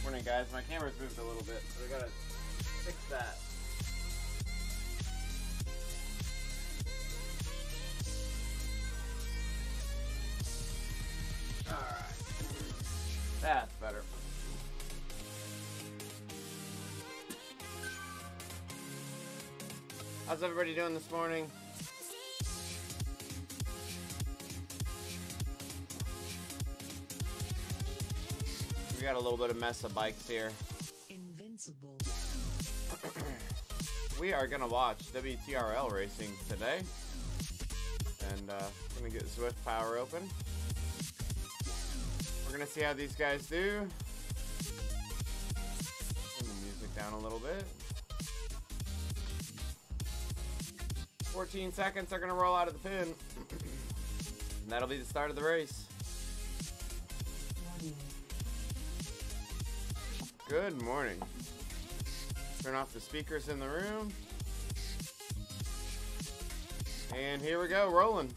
Morning, guys. My camera's moved a little bit, so we gotta fix that. Alright. That's better. How's everybody doing this morning? We got a little bit of mess of bikes here. Invincible. We are gonna watch WTRL racing today, and gonna get Swift Power open. We're gonna see how these guys do. Turn the music down a little bit. 14 seconds are gonna roll out of the pin, and that'll be the start of the race. Good morning. Turn off the speakers in the room. And here we go, rolling.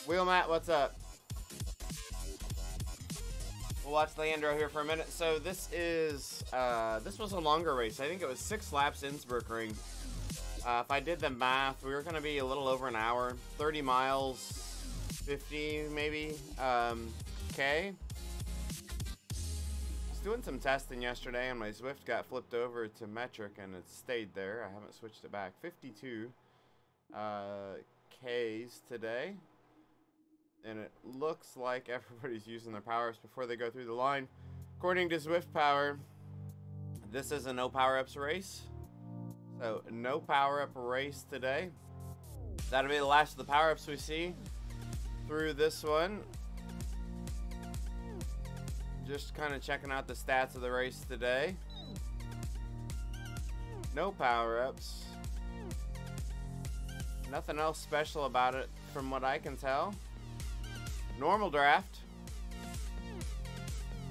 Wheel Matt, what's up? We'll watch Leandro here for a minute. So this is, this was a longer race. I think it was 6 laps Innsbruck Ring. If I did the math, we were going to be a little over an hour. 30 miles, 50 maybe, K. Doing some testing yesterday, and my Zwift got flipped over to metric, and it stayed there. I haven't switched it back. 52 Ks today, and it looks like everybody's using their power-ups before they go through the line. According to Zwift Power, this is a no power-ups race, so no power-up race today. That'll be the last of the power-ups we see through this one. Just kind of checking out the stats of the race today. No power-ups. Nothing else special about it from what I can tell. Normal draft.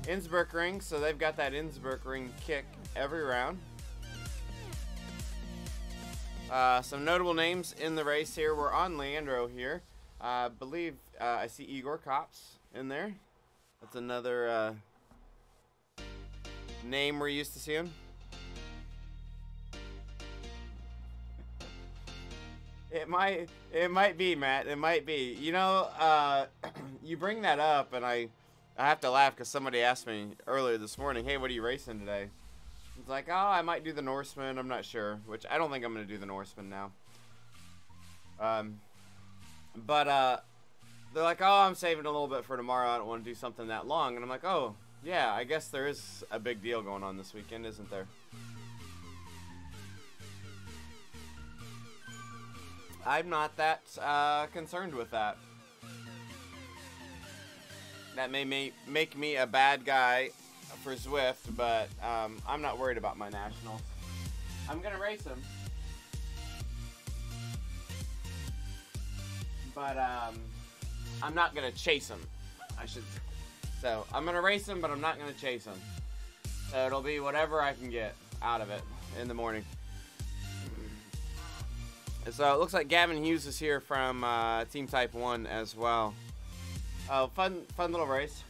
Innsbruck Ring, so they've got that Innsbruck Ring kick every round. Some notable names in the race here. We're on Leandro here. I believe I see Igor Kops in there. That's another name we're used to seeing. It might be, Matt. It might be. You know, you bring that up, and I have to laugh because somebody asked me earlier this morning, "Hey, what are you racing today?" It's like, "Oh, I might do the Norseman. I'm not sure." Which I don't think I'm going to do the Norseman now. But they're like, "Oh, I'm saving a little bit for tomorrow. I don't want to do something that long." And I'm like, "Oh, yeah, I guess there is a big deal going on this weekend, isn't there?" I'm not that concerned with that. That may make me a bad guy for Zwift, but I'm not worried about my nationals. I'm going to race him. But I'm not going to chase him, I should say. So I'm going to race him, but I'm not going to chase him. So it'll be whatever I can get out of it in the morning. So it looks like Gavin Hughes is here from Team Type 1 as well. Oh, fun little race.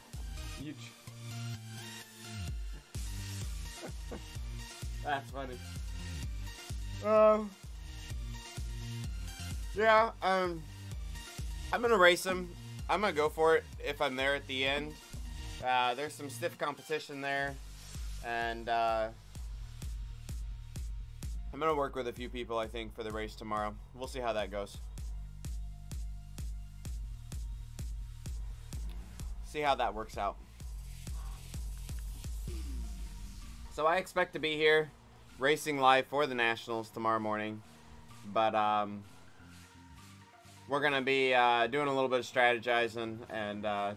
That's funny. Yeah, I'm going to race him. I'm going to go for it if I'm there at the end. There's some stiff competition there, and I'm going to work with a few people, I think, for the race tomorrow. We'll see how that goes. See how that works out. So I expect to be here racing live for the Nationals tomorrow morning, but we're going to be doing a little bit of strategizing and a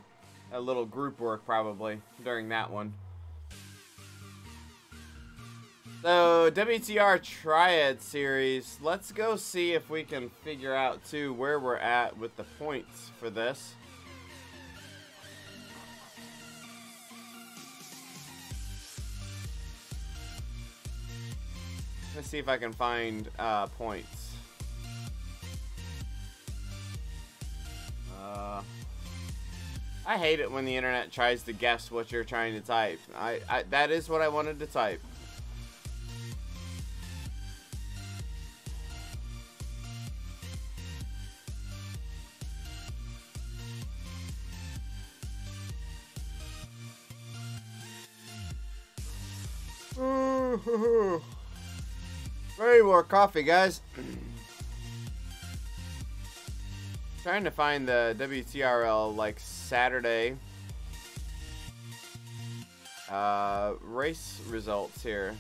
little group work probably during that one. So, WTR Triad Series, let's go see if we can figure out, too, where we're at with the points for this. Let's see if I can find points. I hate it when the internet tries to guess what you're trying to type. That is what I wanted to type. Ready more coffee, guys. Trying to find the WTRL like Saturday race results here.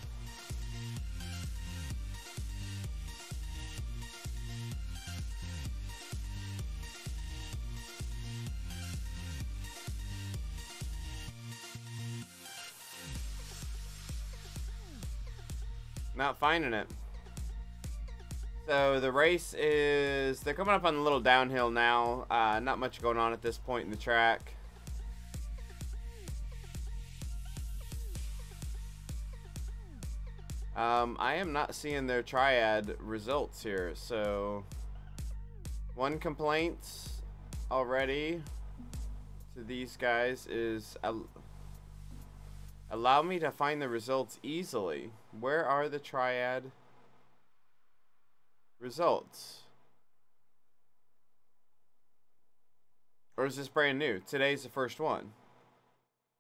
Not finding it. So the race is, they're coming up on the little downhill now. Not much going on at this point in the track. I am not seeing their triad results here. So one complaint already to these guys is allow me to find the results easily. Where are the triad results? Or is this brand new? Today's the first one.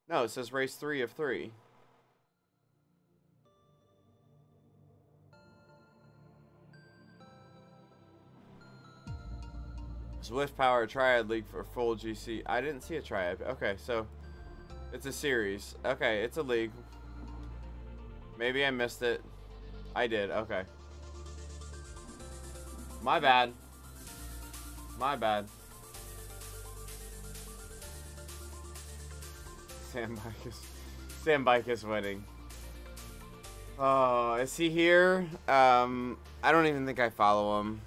No, it says race 3 of 3. Swift Power Triad League for full GC. I didn't see a triad. Okay, so it's a series. Okay, it's a league. Maybe I missed it. I did. Okay. My bad. My bad. Sandbike is winning. Oh, is he here? I don't even think I follow him.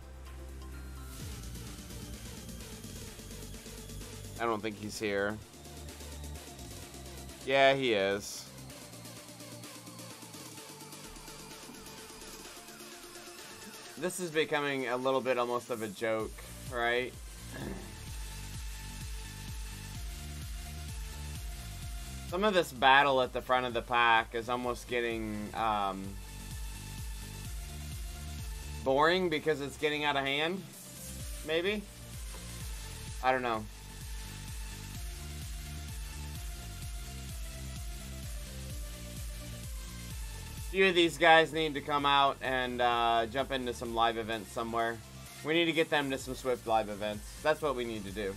I don't think he's here. Yeah, he is. This is becoming a little bit almost of a joke, right? Some of this battle at the front of the pack is almost getting boring because it's getting out of hand, maybe? I don't know. Few of these guys need to come out and jump into some live events somewhere. We need to get them to some Swift live events. That's what we need to do.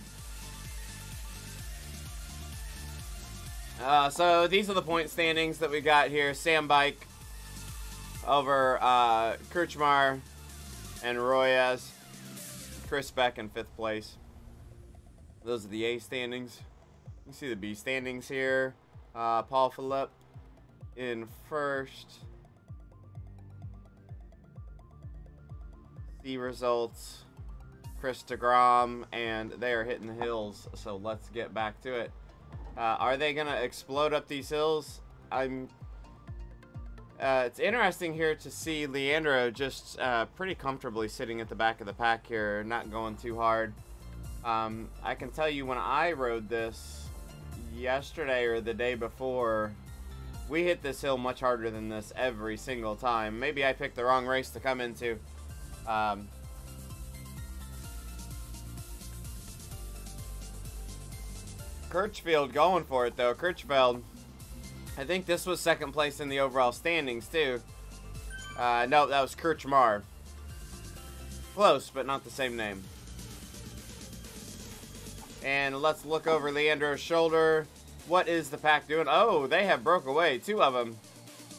So these are the point standings that we got here. Sandbike over Kirchmar and Royas. Chris Beck in 5th place. Those are the A standings. You see the B standings here. Paul Philippe in 1st. C results, Chris DeGrom, and they are hitting the hills, so let's get back to it. Are they gonna explode up these hills? It's interesting here to see Leandro just pretty comfortably sitting at the back of the pack here, not going too hard. I can tell you when I rode this yesterday or the day before, we hit this hill much harder than this every single time. Maybe I picked the wrong race to come into. Kirchfield going for it though. Kirchfeld, I think this was 2nd place in the overall standings too. No, that was Kirchmar. Close, but not the same name. And let's look over Leandro's shoulder. What is the pack doing? Oh, they have broke away. 2 of them.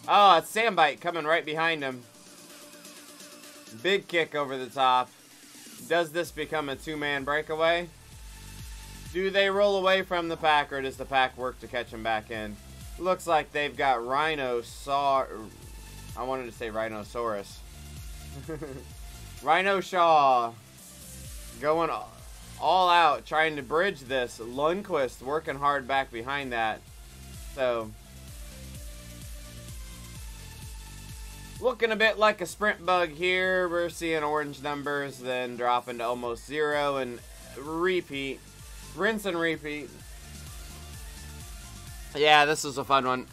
Oh, it's Sandbike coming right behind him. Big kick over the top. Does this become a 2-man breakaway? Do they roll away from the pack, or does the pack work to catch them back in? Looks like they've got I wanted to say Rhinosaurus. Rhino Shaw going all out, trying to bridge this. Lundqvist working hard back behind that. So, looking a bit like a sprint bug here. We're seeing orange numbers, then dropping to almost 0 and repeat. Rinse and repeat. Yeah, this was a fun one.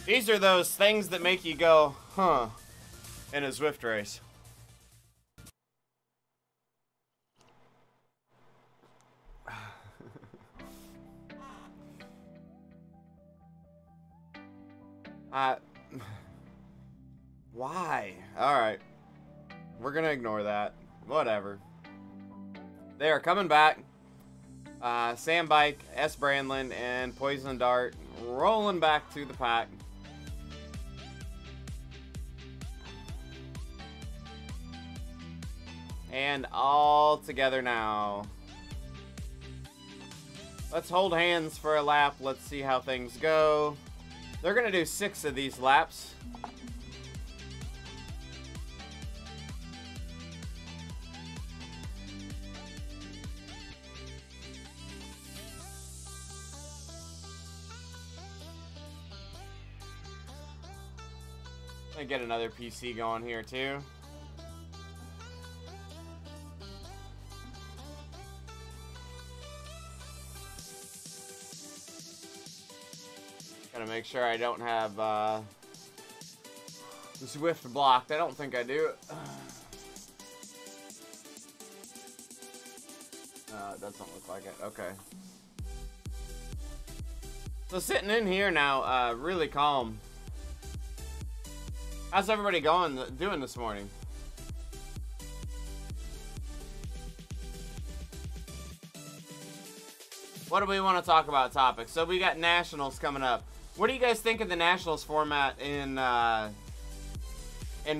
These are those things that make you go, huh, in a Zwift race. Why? Alright. We're gonna ignore that. Whatever. They are coming back. Sam Bike, S. Brandlin, and Poison Dart rolling back to the pack. And all together now. Let's hold hands for a lap. Let's see how things go. They're going to do 6 of these laps. Let me get another PC going here too. Gotta make sure I don't have Zwift blocked. I don't think I do. It doesn't look like it. Okay. So sitting in here now, really calm. How's everybody doing this morning? What do we want to talk about topics? So we got Nationals coming up. What do you guys think of the Nationals format in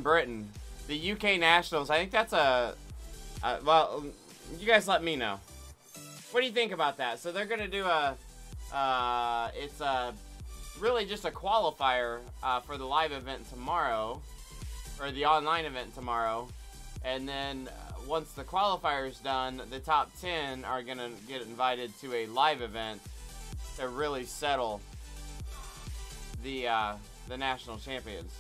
Britain? The UK Nationals, I think that's well, you guys let me know. What do you think about that? So they're going to do it's really just a qualifier for the live event tomorrow, or the online event tomorrow, and then once the qualifier is done, the top 10 are going to get invited to a live event to really settle the national champions.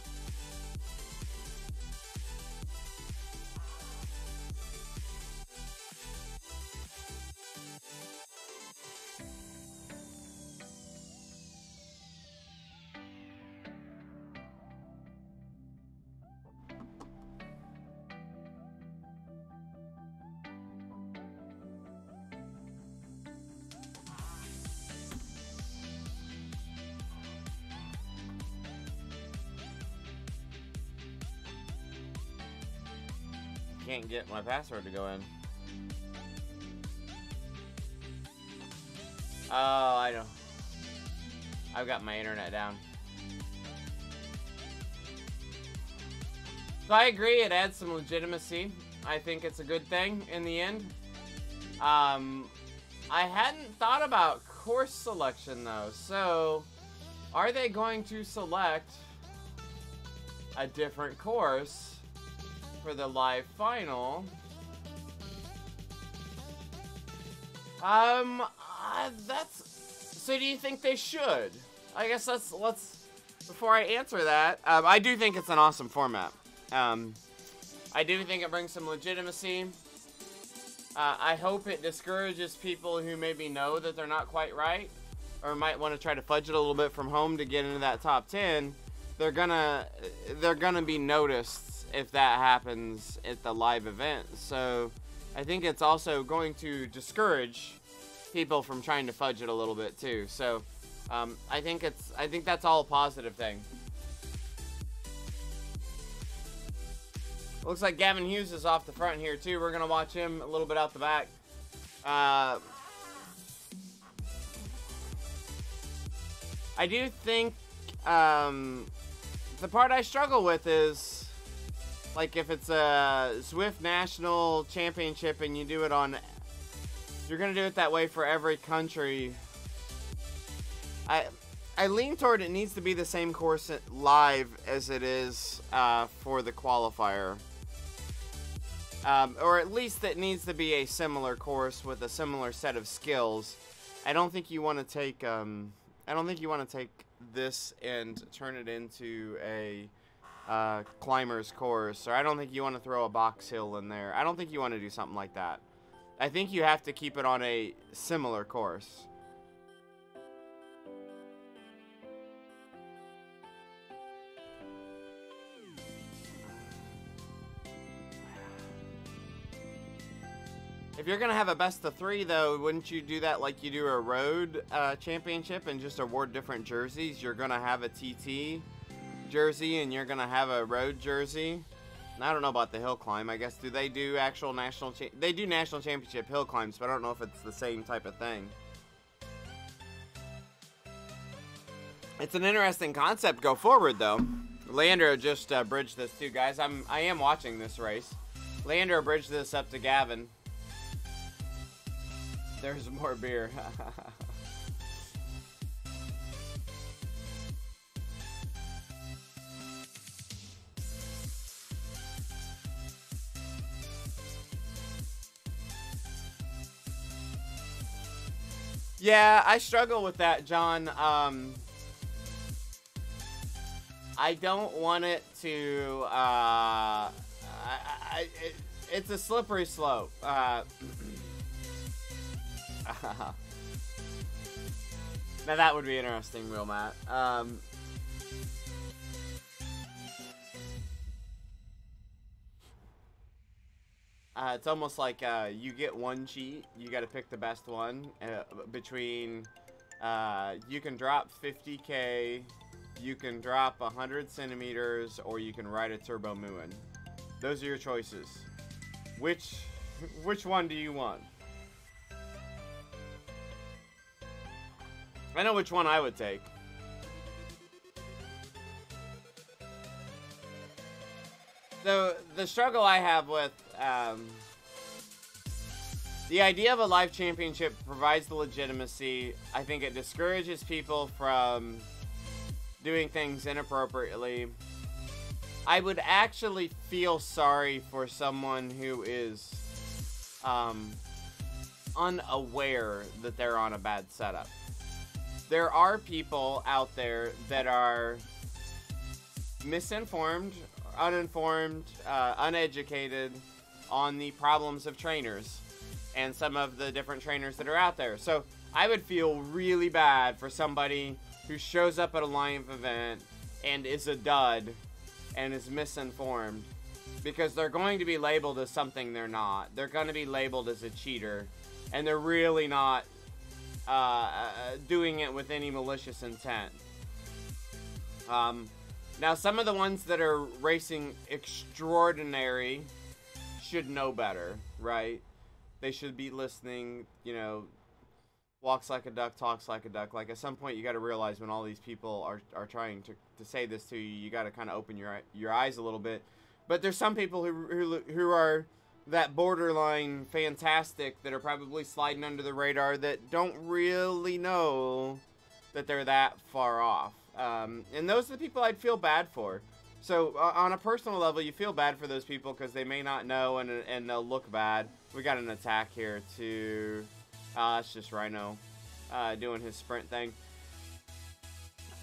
Can't get my password to go in. Oh, I know. I've got my internet down. So I agree, it adds some legitimacy. I think it's a good thing in the end. I hadn't thought about course selection though. So, are they going to select a different course for the live final? So do you think they should? I guess let's before I answer that, I do think it's an awesome format. I do think it brings some legitimacy. I hope it discourages people who maybe know that they're not quite right, or might want to try to fudge it a little bit from home to get into that top 10. They're gonna be noticed if that happens at the live event. So I think it's also going to discourage people from trying to fudge it a little bit too. So I think that's all a positive thing. Looks like Gavin Hughes is off the front here too. We're gonna watch him a little bit out the back. I do think the part I struggle with is, like, if it's a Zwift National Championship and you do it on, you're gonna do it that way for every country. I lean toward it needs to be the same course live as it is for the qualifier, or at least it needs to be a similar course with a similar set of skills. I don't think you want to take this and turn it into a climber's course, or I don't think you want to throw a box hill in there. I don't think you want to do something like that. I think you have to keep it on a similar course. If you're going to have a best of 3, though, wouldn't you do that like you do a road championship and just award different jerseys? You're going to have a TT jersey and you're going to have a road jersey. And I don't know about the hill climb. I guess, do they do actual national... They do national championship hill climbs, but I don't know if it's the same type of thing. It's an interesting concept. Go forward, though. Leandro just bridged this, too, guys. I am watching this race. Leandro bridged this up to Gavin. There's more beer. Yeah, I struggle with that, John. I don't want it to... it's a slippery slope. Now that would be interesting, Real Matt. It's almost like you get one cheat. You got to pick the best one between. You can drop 50K, you can drop 100 centimeters, or you can ride a turbo Muin. Those are your choices. Which one do you want? I know which one I would take. So, the struggle I have with the idea of a live championship provides the legitimacy. I think it discourages people from doing things inappropriately. I would actually feel sorry for someone who is unaware that they're on a bad setup. There are people out there that are misinformed, uninformed, uneducated on the problems of trainers and some of the different trainers that are out there. So I would feel really bad for somebody who shows up at a live event and is a dud and is misinformed, because they're going to be labeled as something they're not. They're going to be labeled as a cheater, and they're really not doing it with any malicious intent. Now, some of the ones that are racing extraordinary should know better, right? They should be listening, you know, walks like a duck, talks like a duck. Like, at some point, you got to realize when all these people are trying to say this to you, you got to kind of open your eyes a little bit. But there's some people who are that borderline fantastic that are probably sliding under the radar that don't really know that they're that far off. And those are the people I'd feel bad for. So on a personal level, you feel bad for those people because they may not know and they'll look bad. We got an attack here to... it's just Rhino doing his sprint thing.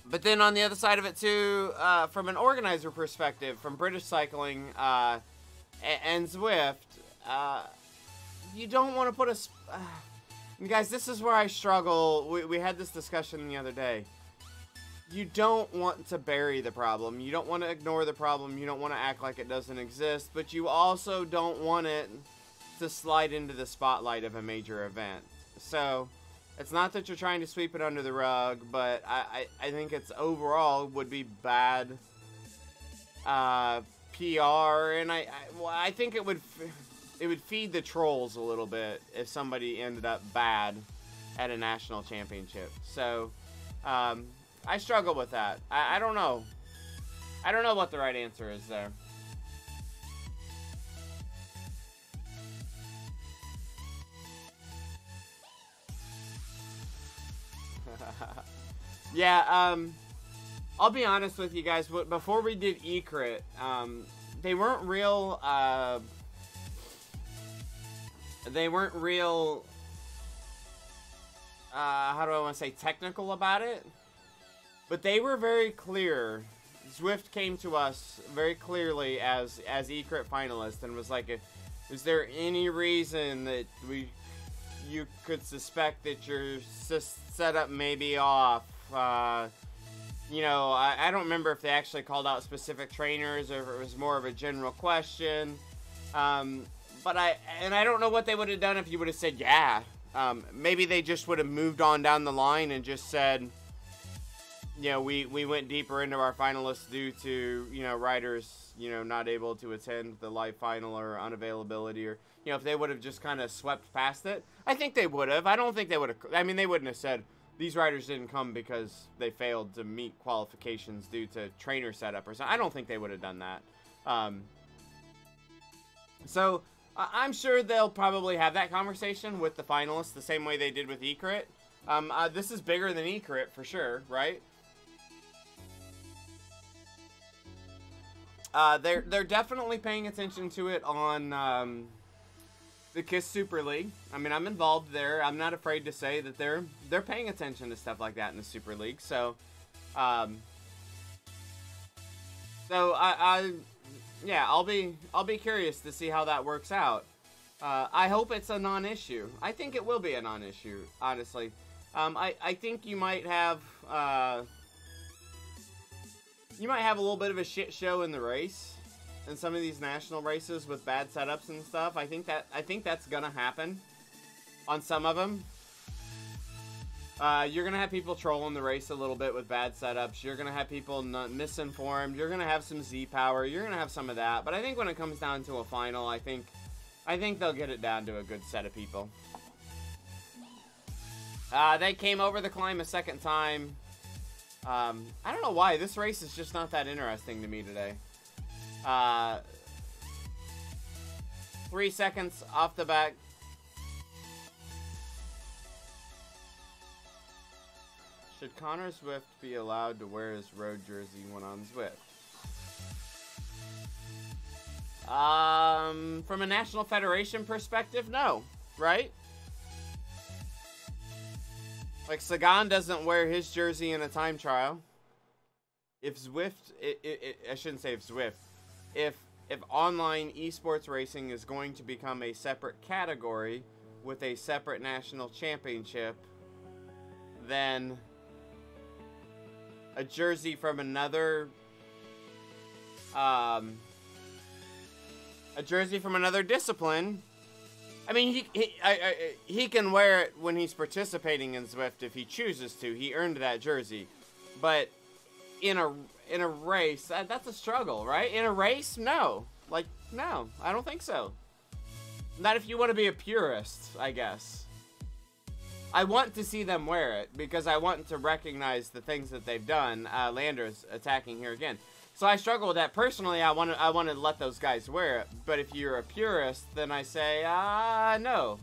But then on the other side of it too, from an organizer perspective, from British Cycling and Zwift, you don't want to put a... guys, this is where I struggle. We had this discussion the other day. You don't want to bury the problem. You don't want to ignore the problem. You don't want to act like it doesn't exist. But you also don't want it to slide into the spotlight of a major event. So, it's not that you're trying to sweep it under the rug, but I think it's overall would be bad PR, and I think it would feed the trolls a little bit if somebody ended up bad at a national championship. So, I struggle with that. I don't know. I don't know what the right answer is there. Yeah, I'll be honest with you guys. Before we did eCrit, they weren't real, how do I want to say, technical about it? But they were very clear. Zwift came to us very clearly as eCrit finalist and was like, Is there any reason that you could suspect that your setup may be off? You know, I don't remember if they actually called out specific trainers or if it was more of a general question. But I don't know what they would have done if you would have said, yeah. Maybe they just would have moved on down the line and just said, you know, we went deeper into our finalists due to, you know, riders, you know, not able to attend the live final or unavailability, or, you know, if they would have just kind of swept past it. I think they would have. I don't think they would have. I mean, they wouldn't have said these riders didn't come because they failed to meet qualifications due to trainer setup or something. I don't think they would have done that. So I'm sure they'll probably have that conversation with the finalists the same way they did with Ecrit. This is bigger than Ecrit for sure, right? They're definitely paying attention to it on the KISS Super League. I mean, I'm involved there. I'm not afraid to say that they're paying attention to stuff like that in the Super League. So, yeah, I'll be curious to see how that works out. I hope it's a non-issue. I think it will be a non-issue, honestly. I think you might have a little bit of a shit show in the race, in some of these national races with bad setups and stuff. I think that's gonna happen on some of them. You're gonna have people trolling the race a little bit with bad setups. You're gonna have people misinformed. You're gonna have some Z power. You're gonna have some of that. But I think when it comes down to a final, I think they'll get it down to a good set of people. They came over the climb a second time. I don't know why. This race is just not that interesting to me today. 3 seconds off the back. Should Connor Zwift be allowed to wear his road jersey when on Zwift? From a National Federation perspective, no. Right? Like, Sagan doesn't wear his jersey in a time trial. If Zwift, I shouldn't say if Zwift. If online esports racing is going to become a separate category with a separate national championship, then a jersey from another discipline. I mean, he can wear it when he's participating in Zwift if he chooses to. He earned that jersey, but in a race, that's a struggle, right? In a race, no. Like, no, I don't think so. Not if you want to be a purist, I guess. I want to see them wear it because I want to recognize the things that they've done. Lander's attacking here again. So I struggle with that. Personally, I want to let those guys wear it. But if you're a purist, then I say, no.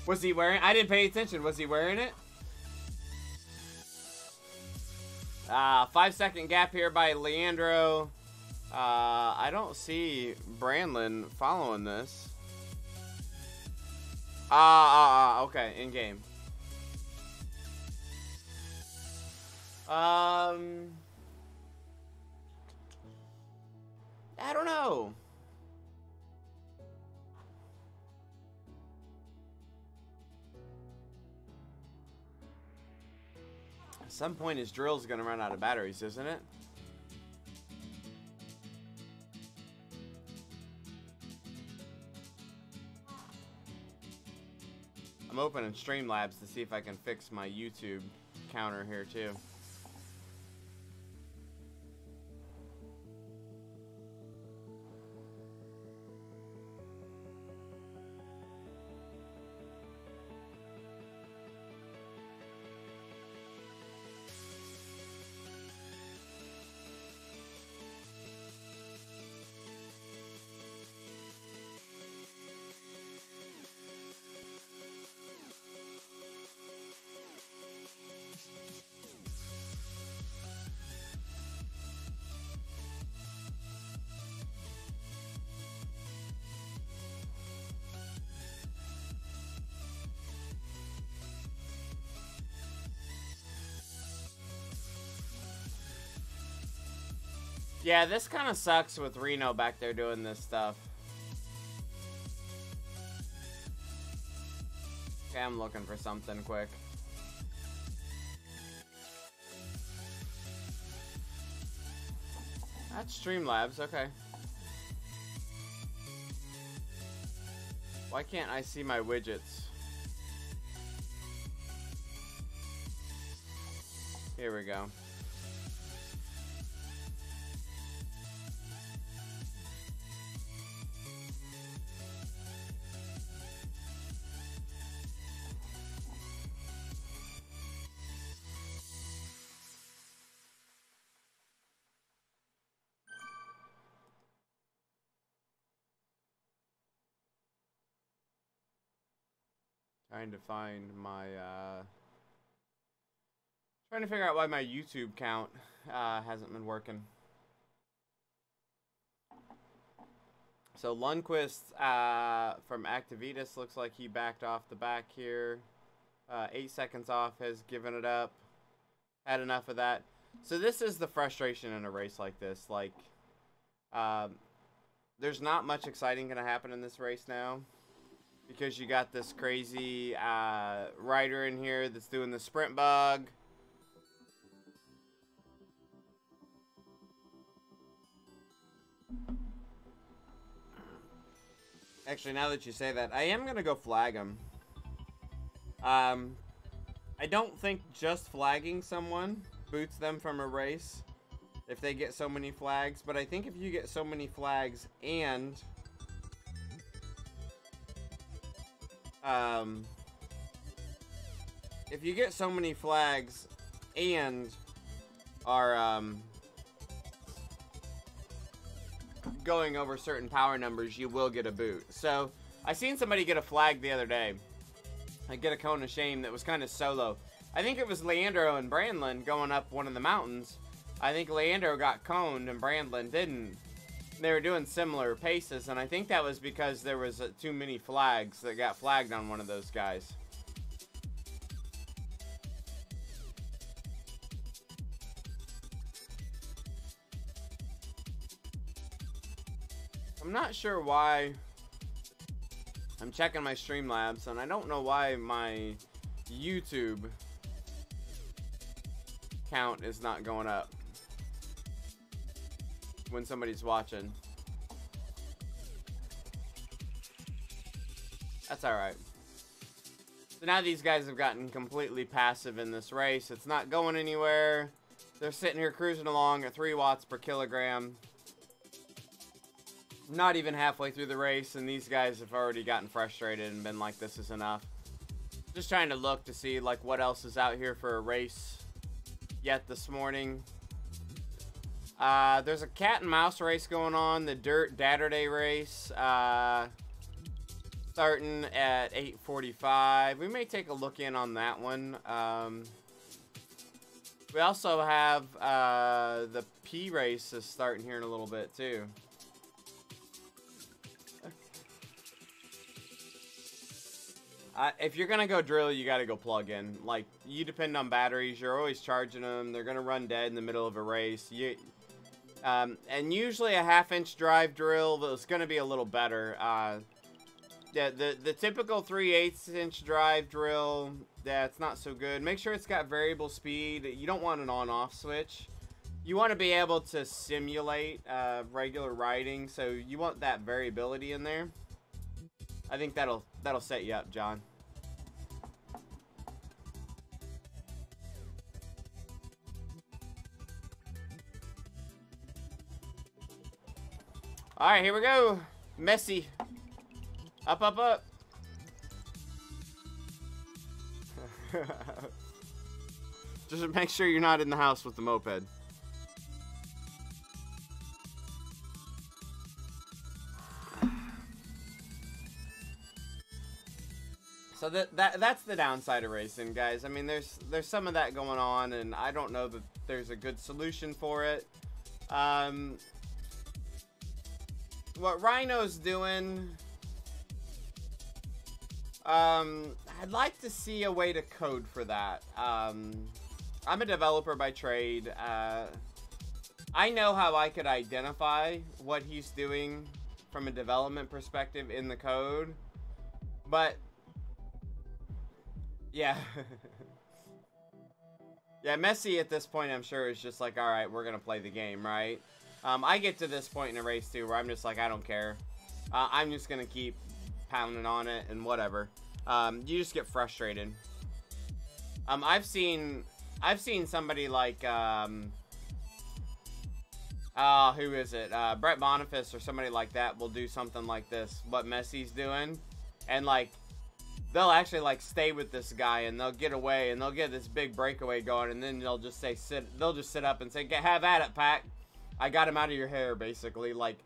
Was he wearing? I didn't pay attention. Was he wearing it? 5-second gap here by Leandro. I don't see Brandlin following this. Okay, in game. I don't know. At some point, his drill's gonna run out of batteries, isn't it? I'm opening Streamlabs to see if I can fix my YouTube counter here too. Yeah, this kind of sucks with Reno back there doing this stuff. Okay, I'm looking for something quick. That's Streamlabs, okay. Why can't I see my widgets? Here we go. Trying to find my, trying to figure out why my YouTube count, hasn't been working. So Lundqvist, from Activitas, looks like he backed off the back here. 8 seconds off, has given it up. Had enough of that. So this is the frustration in a race like this. Like, there's not much exciting going to happen in this race now. Because you got this crazy rider in here that's doing the sprint bug. Actually, now that you say that, I am going to go flag him. I don't think just flagging someone boots them from a race if they get so many flags. But I think if you get so many flags and... if you get so many flags and are going over certain power numbers, you will get a boot. So I seen somebody get a flag the other day. I get a cone of shame that was kind of solo. I think it was Leandro and Brandlin going up one of the mountains. I think Leandro got coned and Brandlin didn't. They were doing similar paces, and I think that was because there was too many flags that got flagged on one of those guys. I'm not sure why. I'm checking my Streamlabs, and I don't know why my YouTube count is not going up when somebody's watching. That's alright. So now these guys have gotten completely passive in this race. It's not going anywhere. They're sitting here cruising along at 3 watts per kilogram. Not even halfway through the race, and these guys have already gotten frustrated and been like, this is enough. Just trying to look to see like what else is out here for a race yet this morning. There's a cat and mouse race going on, the Dirt Daturday race, starting at 8:45. We may take a look in on that one. We also have the P race is starting here in a little bit too. If you're gonna go drill, you gotta go plug in. Like, you depend on batteries. You're always charging them. They're gonna run dead in the middle of a race. And usually a half-inch drive drill is gonna be a little better. The typical 3/8 inch drive drill, that's not so good. Make sure it's got variable speed. You don't want an on-off switch. You want to be able to simulate regular riding, so you want that variability in there. I think that'll set you up, John. All right, here we go. Messi. Up, up, up. Just make sure you're not in the house with the moped. So that's the downside of racing, guys. I mean, there's some of that going on, and I don't know that there's a good solution for it. What Rhino's doing, I'd like to see a way to code for that. I'm a developer by trade. I know how I could identify what he's doing from a development perspective in the code, but yeah. Yeah, Messi at this point, I'm sure, is just like, all right, we're going to play the game, right? I get to this point in a race, too, where I'm just like, I don't care. I'm just going to keep pounding on it and whatever. You just get frustrated. I've seen somebody like, who is it? Brett Boniface or somebody like that will do something like this, what Messi's doing. And, like, they'll actually, like, stay with this guy, and they'll get away, and they'll get this big breakaway going, and then they'll just say, they'll just sit up and say, have at it, Pac. I got him out of your hair, basically. Like,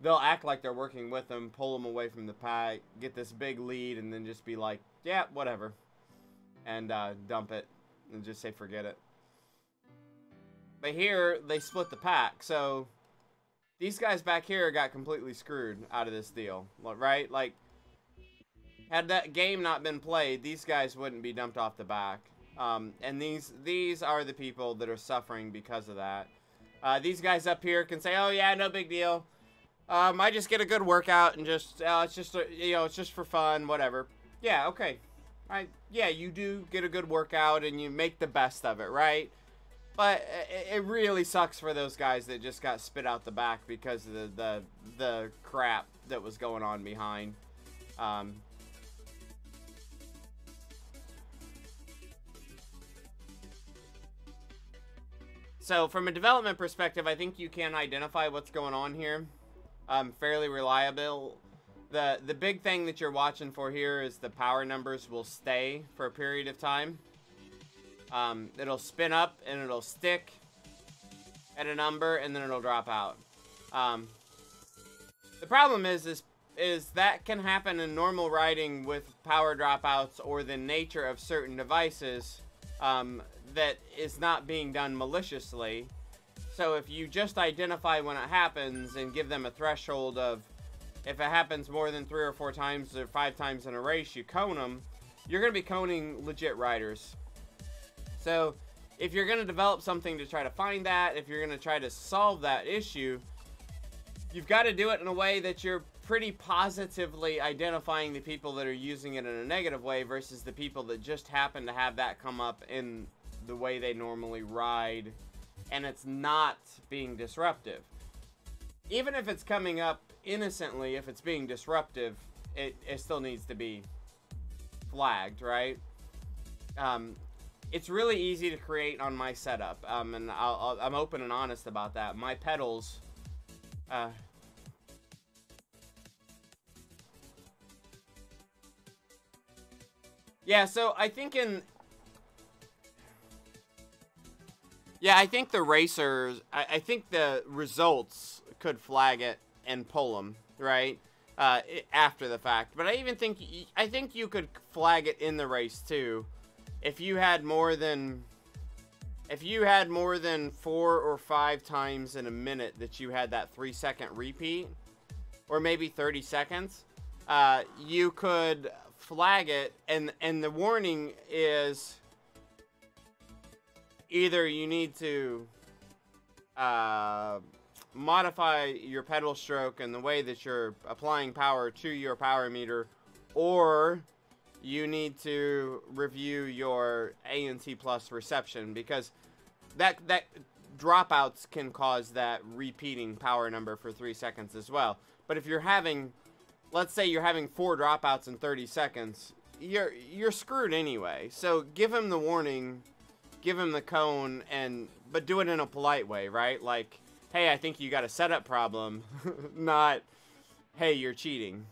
they'll act like they're working with him, pull him away from the pack, get this big lead, and then just be like, yeah, whatever. And, dump it, and just say, forget it. But here, they split the pack, so these guys back here got completely screwed out of this deal, right? Like, had that game not been played, these guys wouldn't be dumped off the back. And these are the people that are suffering because of that. These guys up here can say, oh yeah, no big deal. I just get a good workout and just, it's just, you know, it's just for fun, whatever. Yeah, okay. Yeah, you do get a good workout and you make the best of it, right? But it really sucks for those guys that just got spit out the back because of the crap that was going on behind. So from a development perspective, I think you can identify what's going on here. Fairly reliable. The big thing that you're watching for here is the power numbers will stay for a period of time. It'll spin up and it'll stick at a number and then it'll drop out. The problem is that can happen in normal riding with power dropouts or the nature of certain devices that is not being done maliciously. So if you just identify when it happens and give them a threshold of if it happens more than 3 or 4 times or 5 times in a race, you cone them, you're going to be coning legit riders. So if you're going to develop something to try to find that, if you're going to try to solve that issue, you've got to do it in a way that you're pretty positively identifying the people that are using it in a negative way versus the people that just happen to have that come up in the way they normally ride, and it's not being disruptive. Even if it's coming up innocently, if it's being disruptive, it still needs to be flagged, right? It's really easy to create on my setup, and I'm open and honest about that. My pedals, yeah, so I think I think the racers, I think the results could flag it and pull them, right? After the fact. But I think you could flag it in the race too. If you had more than 4 or 5 times in a minute that you had that 3-second repeat, or maybe 30 seconds, you could flag it, and the warning is either you need to modify your pedal stroke and the way that you're applying power to your power meter, or you need to review your A&T plus reception, because that dropouts can cause that repeating power number for 3 seconds as well. But if you're having, let's say you're having 4 dropouts in 30 seconds, you're screwed anyway. So give him the warning, give him the cone, but do it in a polite way, right? Like, hey, I think you got a setup problem, not, hey, you're cheating.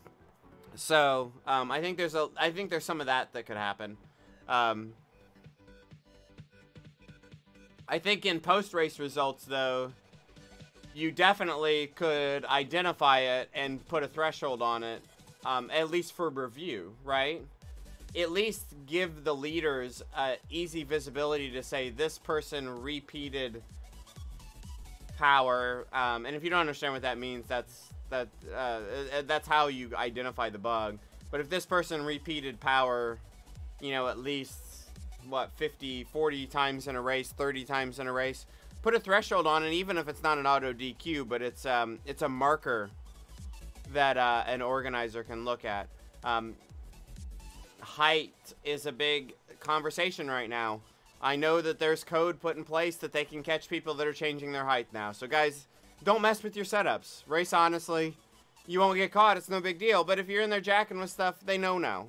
So I think there's some of that could happen. I think in post-race results, though, you definitely could identify it and put a threshold on it, at least for review, right? At least give the leaders easy visibility to say this person repeated power, and if you don't understand what that means, that's how you identify the bug. But if this person repeated power, you know, at least what, 40 times in a race, 30 times in a race, put a threshold on it, even if it's not an auto DQ, but it's a marker that an organizer can look at. Height is a big conversation right now. I know that there's code put in place that they can catch people that are changing their height now. So guys, don't mess with your setups. Race honestly. You won't get caught. It's no big deal. But if you're in there jacking with stuff, they know now.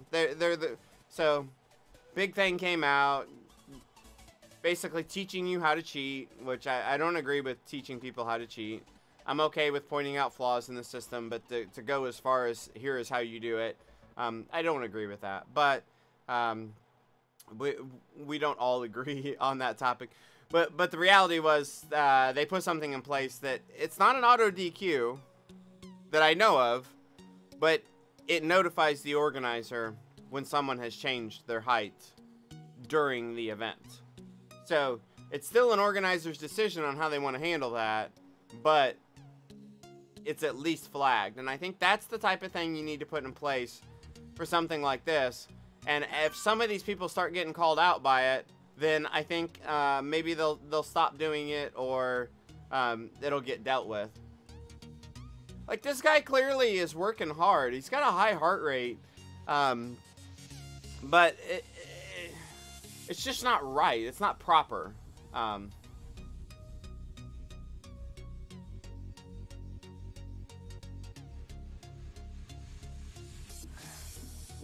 So big thing came out. Basically teaching you how to cheat, which I don't agree with teaching people how to cheat. I'm okay with pointing out flaws in the system, but to go as far as here is how you do it, I don't agree with that. But we don't all agree on that topic. But the reality was they put something in place that it's not an auto DQ that I know of, but it notifies the organizer when someone has changed their height during the event. So it's still an organizer's decision on how they want to handle that, but it's at least flagged. And I think that's the type of thing you need to put in place for something like this. And if some of these people start getting called out by it, then I think maybe they'll stop doing it, or it'll get dealt with. Like, this guy clearly is working hard. He's got a high heart rate, but it's just not right. It's not proper.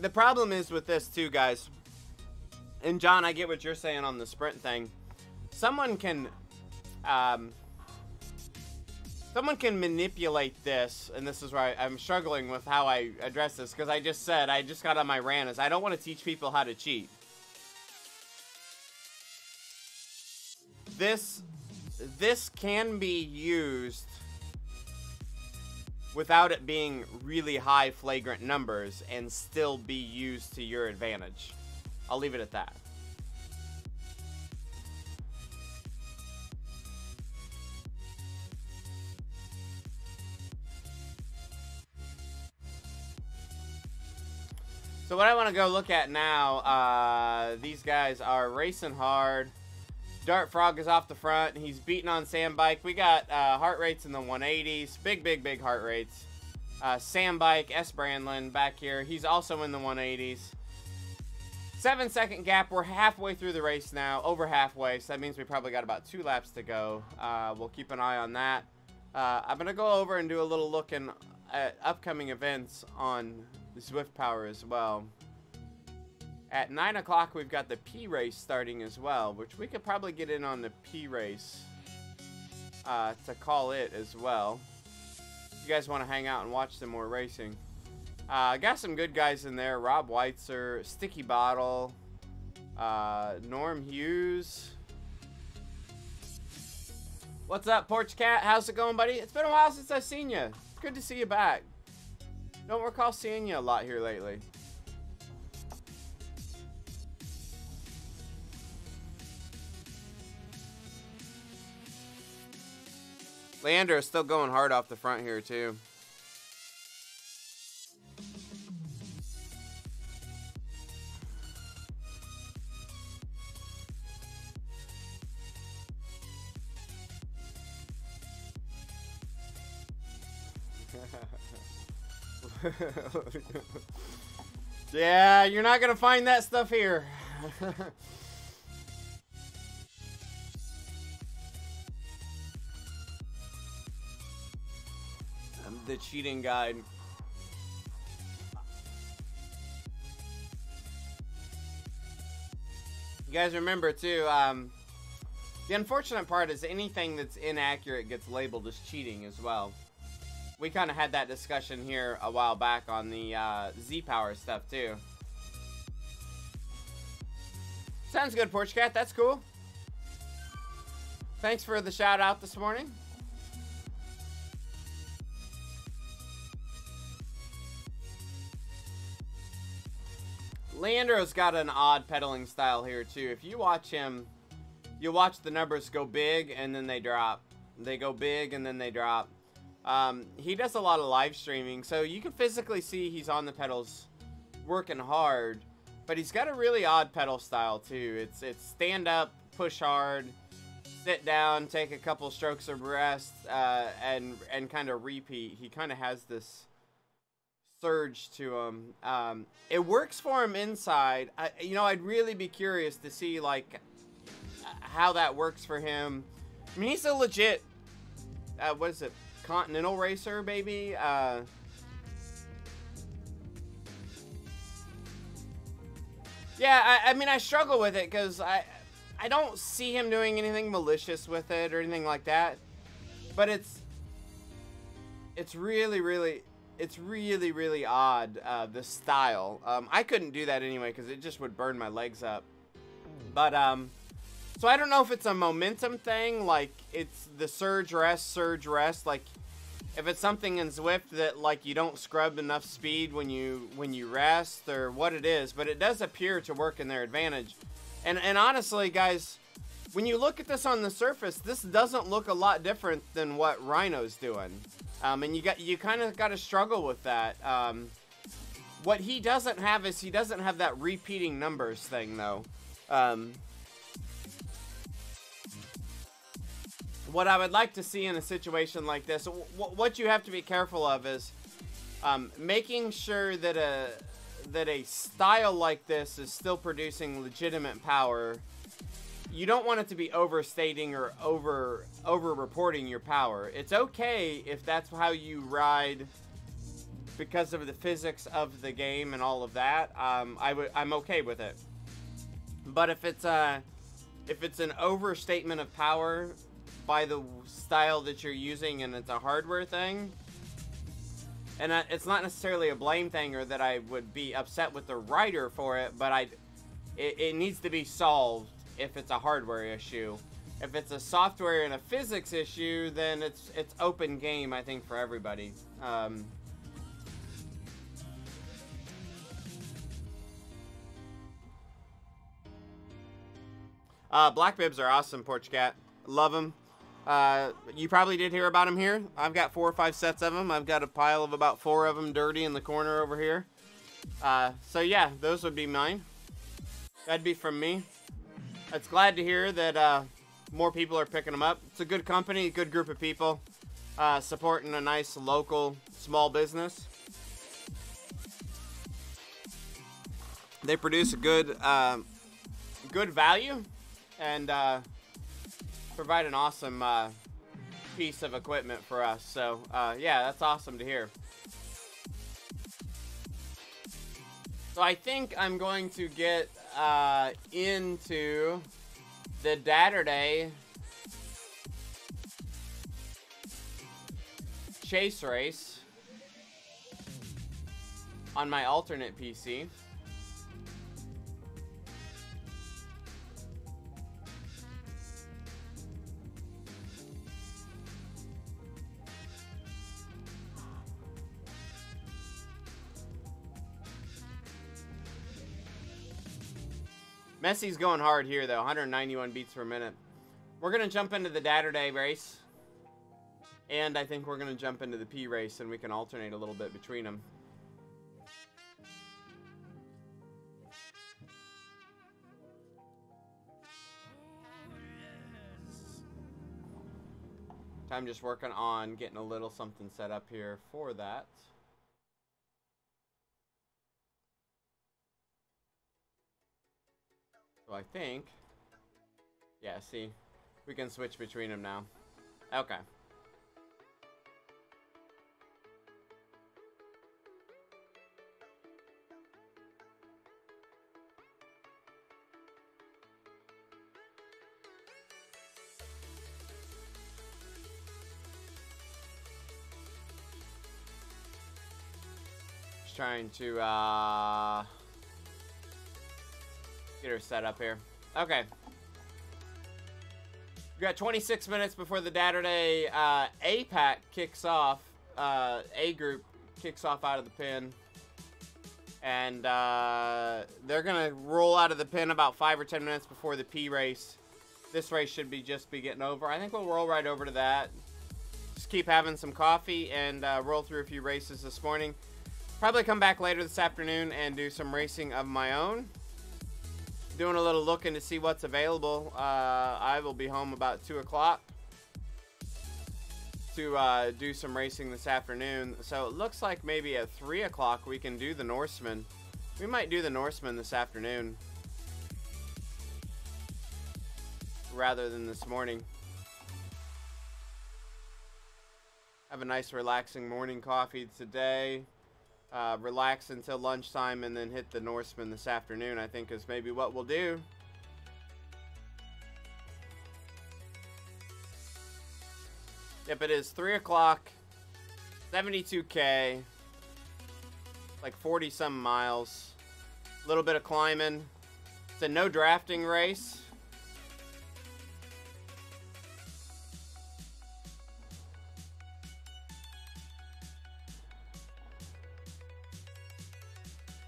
The problem is with this too, guys. And John, I get what you're saying on the sprint thing. Someone can manipulate this, and this is where I'm struggling with how I address this, because I just got on my rant, is I don't want to teach people how to cheat. This can be used without it being really high flagrant numbers and still be used to your advantage. I'll leave it at that. So what I want to go look at now, these guys are racing hard. Dart Frog is off the front. He's beating on Sandbike. We got heart rates in the 180s. Big heart rates. Sandbike, S. Brandlin back here. He's also in the 180s. 7-second gap. We're halfway through the race now. Over halfway. So that means we probably got about 2 laps to go. We'll keep an eye on that. I'm going to go over and do a little look at upcoming events on Zwift Power as well. At 9 o'clock, we've got the P race starting as well, which we could probably get in on the P race to call it as well. If you guys want to hang out and watch some more racing. Got some good guys in there. Rob Weitzer, Sticky Bottle, Norm Hughes. What's up, Porch Cat? How's it going, buddy? It's been a while since I've seen you. Good to see you back. Don't recall seeing you a lot here lately. Leander is still going hard off the front here, too. Yeah, you're not going to find that stuff here. The cheating guide. You guys remember too, the unfortunate part is anything that's inaccurate gets labeled as cheating as well. We kind of had that discussion here a while back on the Z-Power stuff too. Sounds good, Porch Cat. That's cool. Thanks for the shout out this morning. Leandro's got an odd pedaling style here too. If you watch him, you'll watch the numbers go big and then they drop. They go big and then they drop. He does a lot of live streaming, so you can physically see he's on the pedals working hard, but he's got a really odd pedal style too. It's stand up, push hard, sit down, take a couple strokes of rest, and kind of repeat. He kind of has this surge to him. It works for him inside. I'd really be curious to see like how that works for him. I mean, he's a legit, what is it, continental racer, baby. Yeah, I mean, I struggle with it because I don't see him doing anything malicious with it or anything like that. But it's really, really odd, the style. I couldn't do that anyway because it just would burn my legs up. But, so I don't know if it's a momentum thing, like it's the surge, rest, like if it's something in Zwift that like you don't scrub enough speed when you rest or what it is, but it does appear to work in their advantage. And honestly, guys, when you look at this on the surface, this doesn't look a lot different than what Rhino's doing. And you kind of got to struggle with that. What he doesn't have is he doesn't have that repeating numbers thing, though. What I would like to see in a situation like this, what you have to be careful of is making sure that a style like this is still producing legitimate power. You don't want it to be overstating or over reporting your power. It's okay if that's how you ride because of the physics of the game and all of that. I'm okay with it. But if it's an overstatement of power by the style that you're using and it's a hardware thing, and it's not necessarily a blame thing or that I would be upset with the writer for it, but it needs to be solved if it's a hardware issue. If it's a software and a physics issue, then it's open game, I think, for everybody. Black bibs are awesome, Porch Cat. Love them. You probably did hear about them here. I've got 4 or 5 sets of them. I've got a pile of about 4 of them dirty in the corner over here. So yeah, those would be mine. That'd be from me. It's glad to hear that more people are picking them up. It's a good company, good group of people supporting a nice local small business. They produce a good value and provide an awesome piece of equipment for us. So yeah, that's awesome to hear. So I think I'm going to get into the Saturday chase race on my alternate PC. Messi's going hard here, though. 191 beats per minute. We're going to jump into the Saturday race. And I think we're going to jump into the P race, and we can alternate a little bit between them. I'm just working on getting a little something set up here for that. So I think, yeah, see, we can switch between them now. Okay. Just trying to, get her set up here. Okay. We got 26 minutes before the Saturday A pack kicks off. A group kicks off out of the pin. And they're going to roll out of the pin about 5 or 10 minutes before the P race. This race should just be getting over. I think we'll roll right over to that. Just keep having some coffee and roll through a few races this morning. Probably come back later this afternoon and do some racing of my own. doing a little looking to see what's available. I will be home about 2 o'clock to do some racing this afternoon. So it looks like maybe at 3 o'clock we can do the Norseman. We might do the Norseman this afternoon rather than this morning. Have a nice relaxing morning coffee today. Relax until lunchtime and then hit the Norseman this afternoon, I think, is maybe what we'll do. Yep, it is 3 o'clock, 72K, like 40 some miles, a little bit of climbing. It's a no drafting race.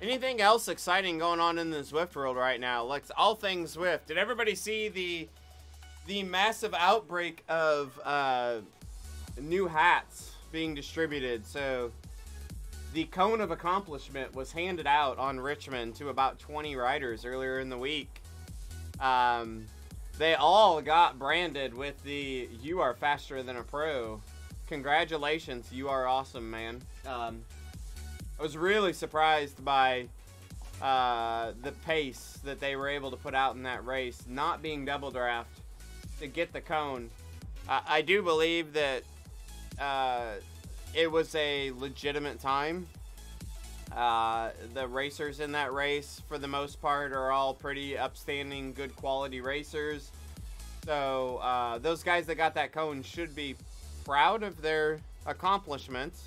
Anything else exciting going on in the Zwift world right now? Like all things Zwift. Did everybody see the massive outbreak of new hats being distributed? So the cone of accomplishment was handed out on Richmond to about 20 riders earlier in the week. They all got branded with the "You are faster than a pro." Congratulations, you are awesome, man. I was really surprised by the pace that they were able to put out in that race, not being double draft to get the cone. I do believe that it was a legitimate time. The racers in that race, for the most part, are all pretty upstanding, good quality racers. So those guys that got that cone should be proud of their accomplishments.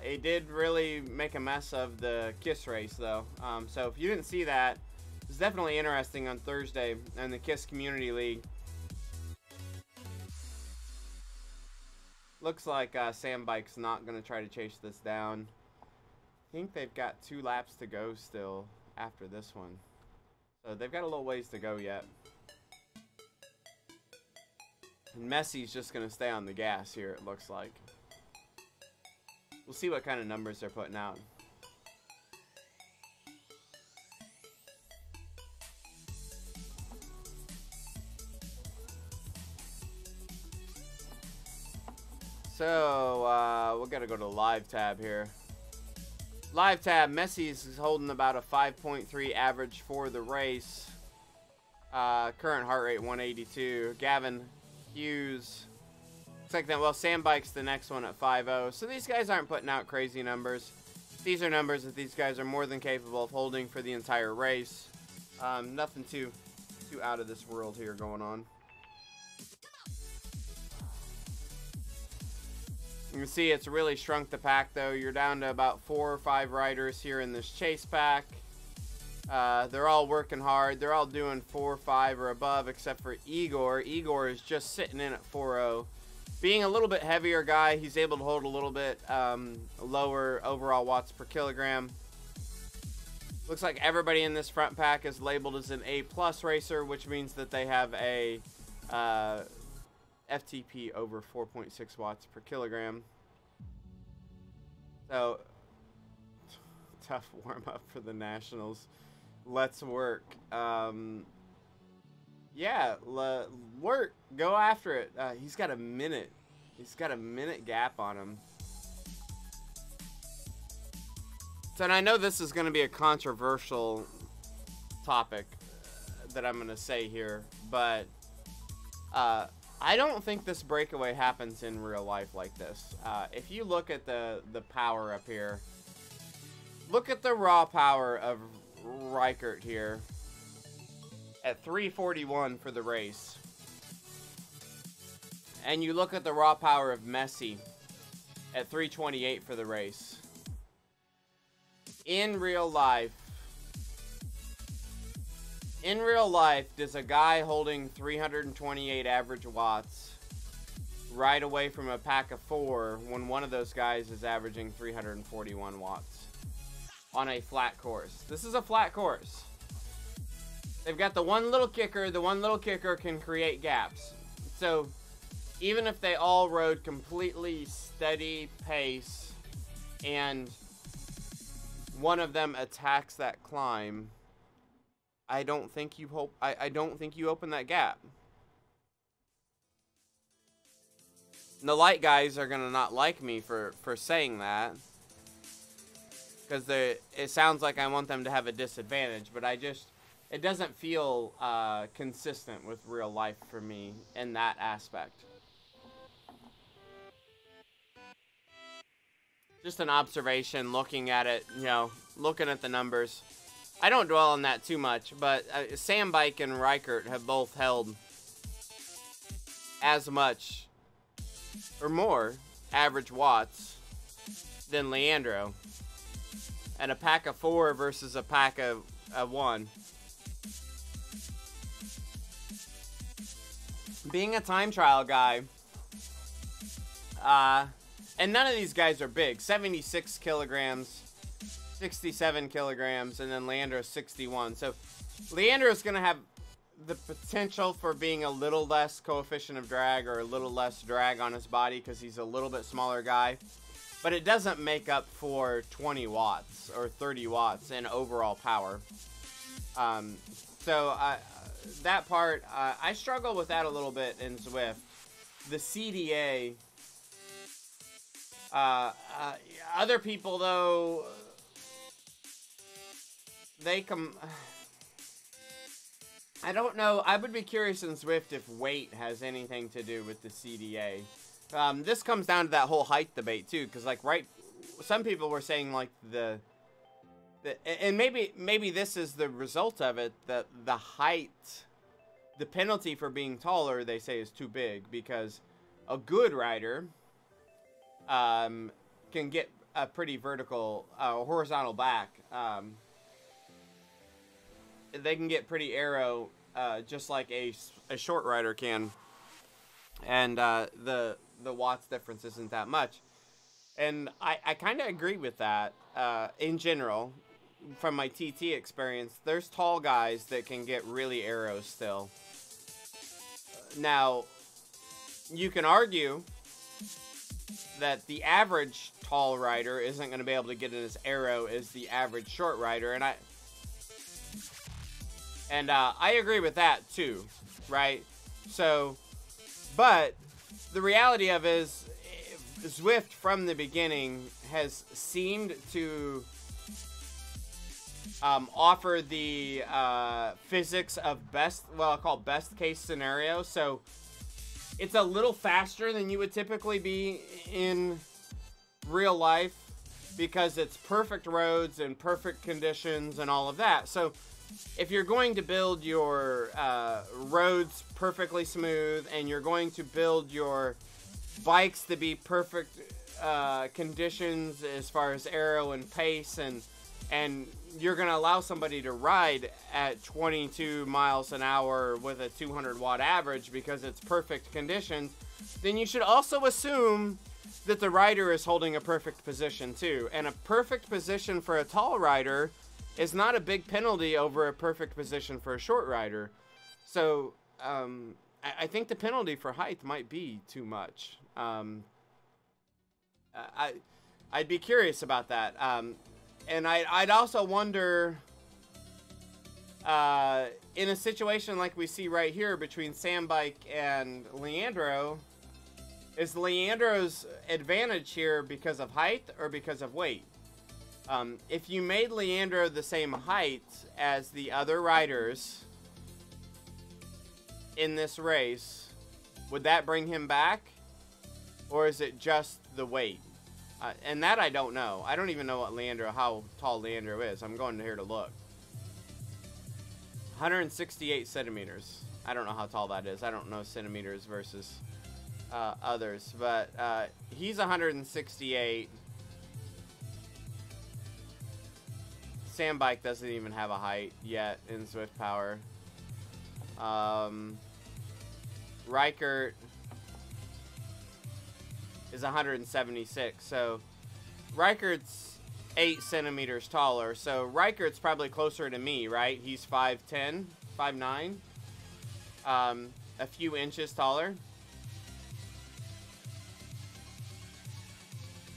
It did really make a mess of the KISS race, though. So if you didn't see that, it's definitely interesting on Thursday in the KISS Community League. Looks like Sam Bike's not going to try to chase this down. I think they've got 2 laps to go still after this one. So they've got a little ways to go yet. And Messi's just going to stay on the gas here, it looks like. We'll see what kind of numbers they're putting out. So, we got to go to the live tab here. Live tab, Messi's holding about a 5.3 average for the race. Current heart rate 182. Gavin Hughes, looks like that. Well, Sam Bike's the next one at 5.0. So these guys aren't putting out crazy numbers. These are numbers that these guys are more than capable of holding for the entire race. Nothing too out of this world here going on. You can see it's really shrunk the pack, though. You're down to about 4 or 5 riders here in this chase pack. They're all working hard. They're all doing 4, 5, or above, except for Igor. Igor is just sitting in at 4.0. Being a little bit heavier guy, he's able to hold a little bit lower overall watts per kilogram. Looks like everybody in this front pack is labeled as an A+ racer, which means that they have a FTP over 4.6 watts per kilogram. So, tough warm-up for the Nationals. Let's work. Yeah, work. Go after it. He's got a minute. He's got a minute gap on him. So, and I know this is going to be a controversial topic that I'm going to say here, but I don't think this breakaway happens in real life like this. If you look at the power up here, look at the raw power of Reichert here at 341 for the race. And you look at the raw power of Messi at 328 for the race. In real life, does a guy holding 328 average watts ride away from a pack of 4 when one of those guys is averaging 341 watts on a flat course? This is a flat course. They've got the one little kicker. The one little kicker can create gaps. So even if they all rode completely steady pace and one of them attacks that climb, I don't think you I don't think you open that gap. The light guys are gonna not like me for saying that, because it sounds like I want them to have a disadvantage, but it doesn't feel consistent with real life for me in that aspect. Just an observation, looking at it, you know, looking at the numbers. I don't dwell on that too much, but Sandbike and Reichert have both held as much or more average watts than Leandro. And a pack of 4 versus a pack of 1. Being a time trial guy, and none of these guys are big. 76 kilograms, 67 kilograms, and then Leandro's 61. So Leandro's going to have the potential for being a little less coefficient of drag or a little less drag on his body because he's a little bit smaller guy. But it doesn't make up for 20 watts or 30 watts in overall power. That part, I struggle with that a little bit in Zwift. The CDA, other people though, they come. I don't know. I would be curious in Zwift if weight has anything to do with the CDA. This comes down to that whole height debate too, because like some people were saying like and maybe this is the result of it, that the height, the penalty for being taller, they say is too big, because a good rider can get a pretty vertical, horizontal back. They can get pretty aero, just like a short rider can, and the watts difference isn't that much. And I kind of agree with that in general. From my TT experience, there's tall guys that can get really aero still. Now, you can argue that the average tall rider isn't going to be able to get in as aero as the average short rider, and I agree with that too, right? So, but the reality of it is, Zwift from the beginning has seemed to offer the physics of best case scenario. So it's a little faster than you would typically be in real life, because it's perfect roads and perfect conditions and all of that. So if you're going to build your roads perfectly smooth, and you're going to build your bikes to be perfect conditions as far as aero and pace, and you're going to allow somebody to ride at 22 miles an hour with a 200 watt average because it's perfect conditions, then you should also assume that the rider is holding a perfect position too. And a perfect position for a tall rider is not a big penalty over a perfect position for a short rider. So I think the penalty for height might be too much. I'd be curious about that. And I'd also wonder, in a situation like we see right here between Sandbike and Leandro, is Leandro's advantage here because of height or because of weight? If you made Leandro the same height as the other riders in this race, would that bring him back? Or is it just the weight? And that I don't know. I don't even know how tall Leandro is. I'm going here to look. 168 centimeters. I don't know how tall that is. I don't know centimeters versus others. But he's 168. Sandbike doesn't even have a height yet in Zwift Power. Reichert is 176, so Reichert's 8 centimeters taller, so Reichert's probably closer to me, right? He's 5'10", 5'9", a few inches taller.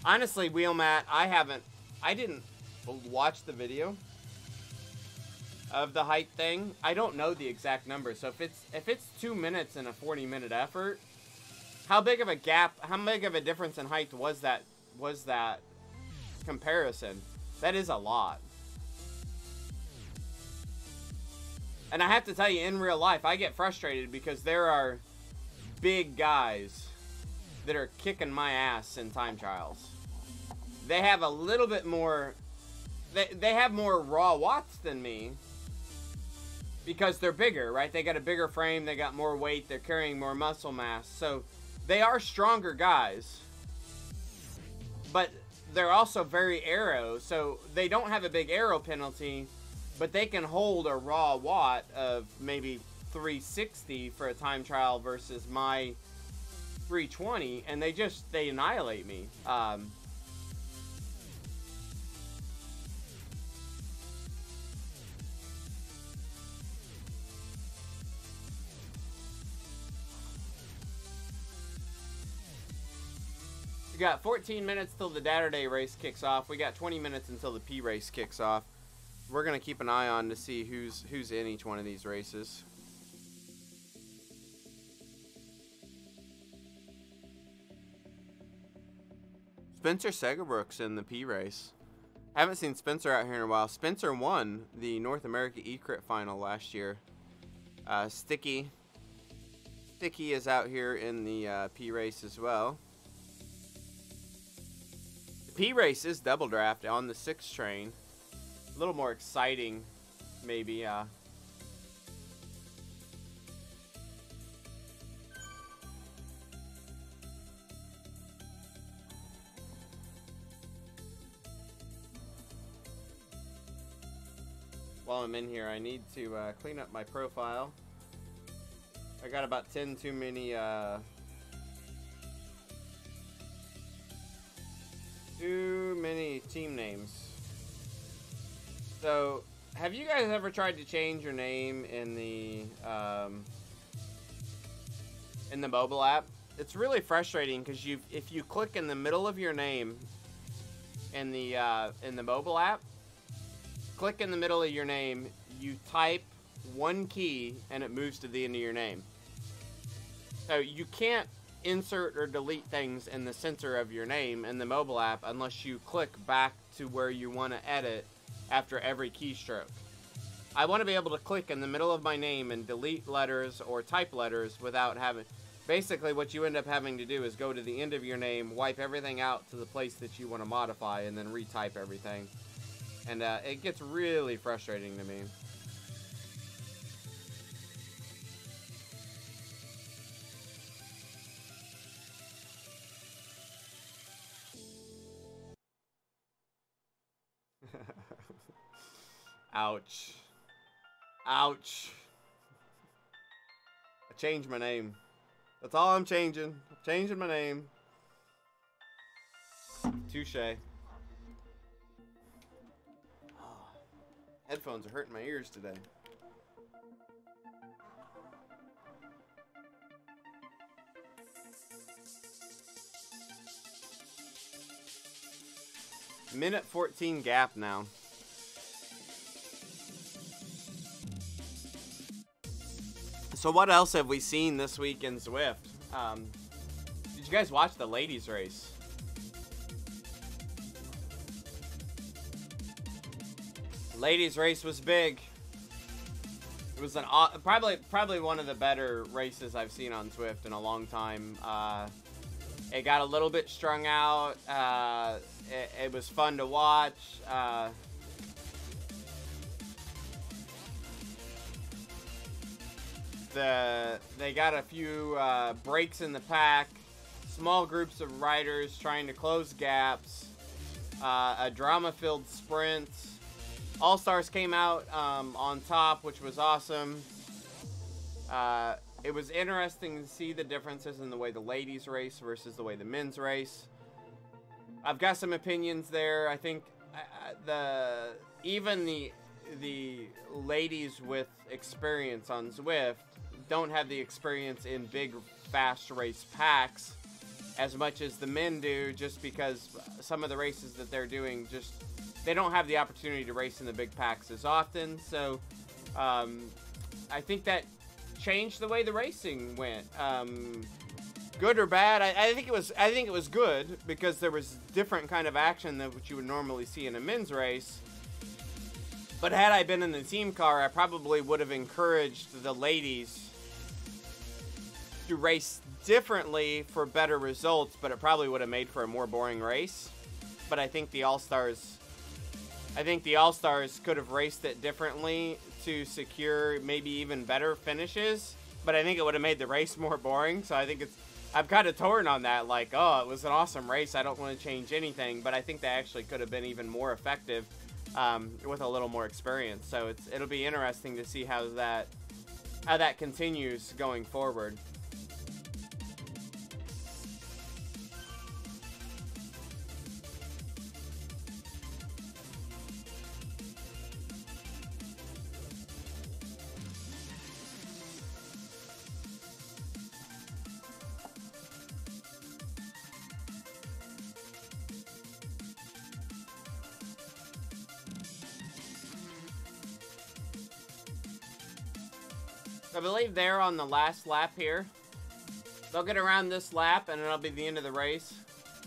Honestly, Wheelmat, I didn't watch the video. of the height thing. I don't know the exact number. So if it's 2 minutes in a 40-minute effort, how big of a gap, how big of a difference in height was that comparison? That is a lot. And I have to tell you, in real life, I get frustrated because there are big guys that are kicking my ass in time trials. They have a little bit more, they have more raw watts than me because they're bigger, right? They got a bigger frame, they got more weight, they're carrying more muscle mass. So they are stronger guys, but they're also very aero, so they don't have a big aero penalty, but they can hold a raw watt of maybe 360 for a time trial versus my 320, and they annihilate me. We got 14 minutes till the Saturday race kicks off. We got 20 minutes until the P race kicks off. We're gonna keep an eye on to see who's in each one of these races. Spencer Segerbrook's in the P race. Haven't seen Spencer out here in a while. Spencer won the North America E-Crit final last year. Sticky is out here in the P race as well. The P race is double draft on the 6 train. A little more exciting, maybe. While I'm in here, I need to clean up my profile. I got about 10 too many team names. So, have you guys ever tried to change your name in the mobile app? It's really frustrating because if you click in the middle of your name in the mobile app, click in the middle of your name, you type one key and it moves to the end of your name. So you can't insert or delete things in the center of your name in the mobile app unless you click back to where you want to edit after every keystroke. I want to be able to click in the middle of my name and delete letters or type letters without having... Basically, what you end up having to do is go to the end of your name, wipe everything out to the place that you want to modify, and then retype everything. And it gets really frustrating to me. Ouch. Ouch. I changed my name. That's all I'm changing. I'm changing my name. Touche. Oh, headphones are hurting my ears today. Minute 14 gap now. So what else have we seen this week in Zwift? Did you guys watch the ladies race? Ladies race was big. It was probably one of the better races I've seen on Zwift in a long time. It got a little bit strung out. It was fun to watch. They got a few breaks in the pack, small groups of riders trying to close gaps, a drama-filled sprint. All-Stars came out on top, which was awesome. It was interesting to see the differences in the way the ladies race versus the way the men's race. I've got some opinions there. I think even the ladies with experience on Zwift don't have the experience in big, fast race packs as much as the men do, just because some of the races that they're doing, they don't have the opportunity to race in the big packs as often. So I think that changed the way the racing went. Good or bad? I think it was good because there was different kind of action than what you would normally see in a men's race. But had I been in the team car, I probably would have encouraged the ladies to race differently for better results, but it probably would have made for a more boring race. But I think the All-Stars could have raced it differently to secure maybe even better finishes, but I think it would have made the race more boring. So I think I'm kind of torn on that. Like, oh, it was an awesome race, I don't want to change anything, but I think that actually could have been even more effective with a little more experience. So it'll be interesting to see how that continues going forward. I believe they're on the last lap here. They'll get around this lap and it'll be the end of the race.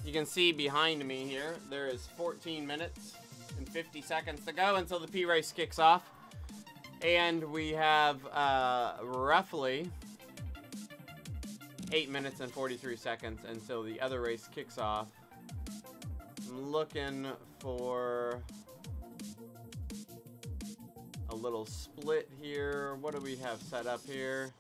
You can see behind me here, there is 14 minutes and 50 seconds to go until the P race kicks off. And we have roughly 8 minutes and 43 seconds until the other race kicks off. I'm looking for a little split here. What do we have set up here?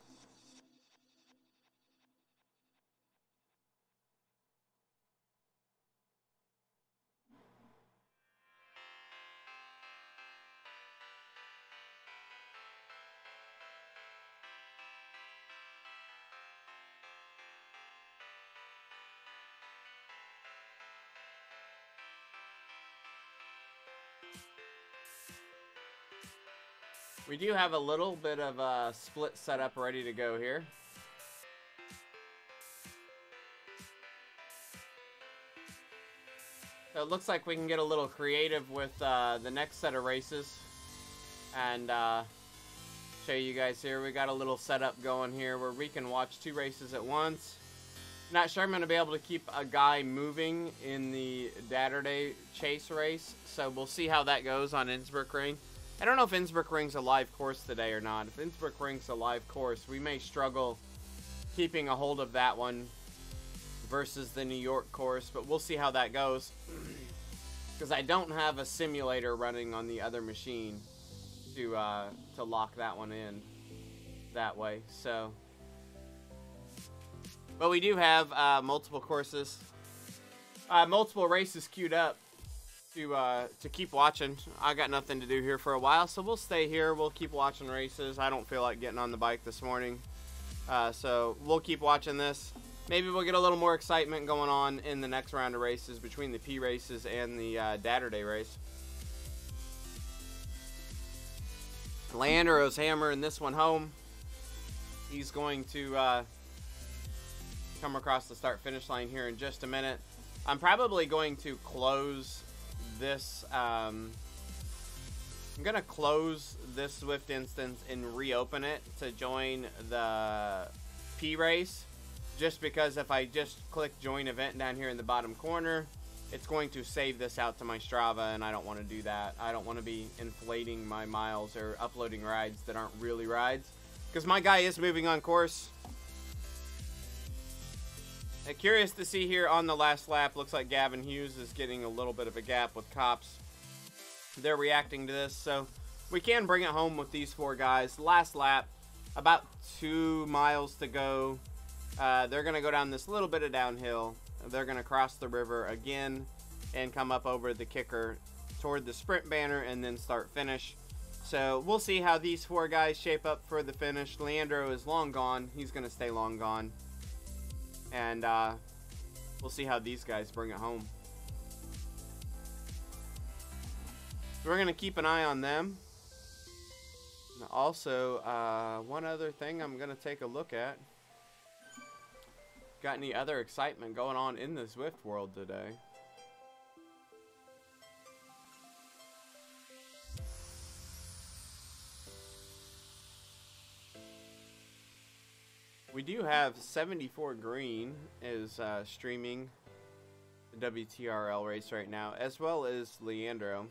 We do have a little bit of a split setup ready to go here. So it looks like we can get a little creative with the next set of races and show you guys here. We got a little setup going here where we can watch 2 races at once. Not sure I'm going to be able to keep a guy moving in the Saturday chase race, so we'll see how that goes on Innsbruck Ring. I don't know if Innsbruck Ring's a live course today or not. If Innsbruck Ring's a live course, we may struggle keeping a hold of that one versus the New York course, but we'll see how that goes. Because I don't have a simulator running on the other machine to lock that one in that way. So, but we do have multiple courses, multiple races queued up to keep watching. I got nothing to do here for a while, so we'll stay here. We'll keep watching races. I don't feel like getting on the bike this morning, so we'll keep watching this. Maybe we'll get a little more excitement going on in the next round of races between the P races and the Saturday race. Leandro's hammering this one home. He's going to come across the start-finish line here in just a minute. I'm probably going to close this. I'm going to close this Swift instance and reopen it to join the P race. Just because if I just click join event down here in the bottom corner, it's going to save this out to my Strava, and I don't want to do that. I don't want to be inflating my miles or uploading rides that aren't really rides. Because my guy is moving on course. Curious to see here on the last lap. Looks like Gavin Hughes is getting a little bit of a gap with Cops. They're reacting to this, so we can bring it home with these 4 guys. Last lap, about 2 miles to go. They're going to go down this little bit of downhill. They're going to cross the river again and come up over the kicker toward the sprint banner and then start finish. So we'll see how these 4 guys shape up for the finish. Leandro is long gone. He's going to stay long gone. And we'll see how these guys bring it home. We're going to keep an eye on them. Also, one other thing I'm going to take a look at. Got any other excitement going on in the Zwift world today? We do have 74 Green is streaming the WTRL race right now, as well as Leandro.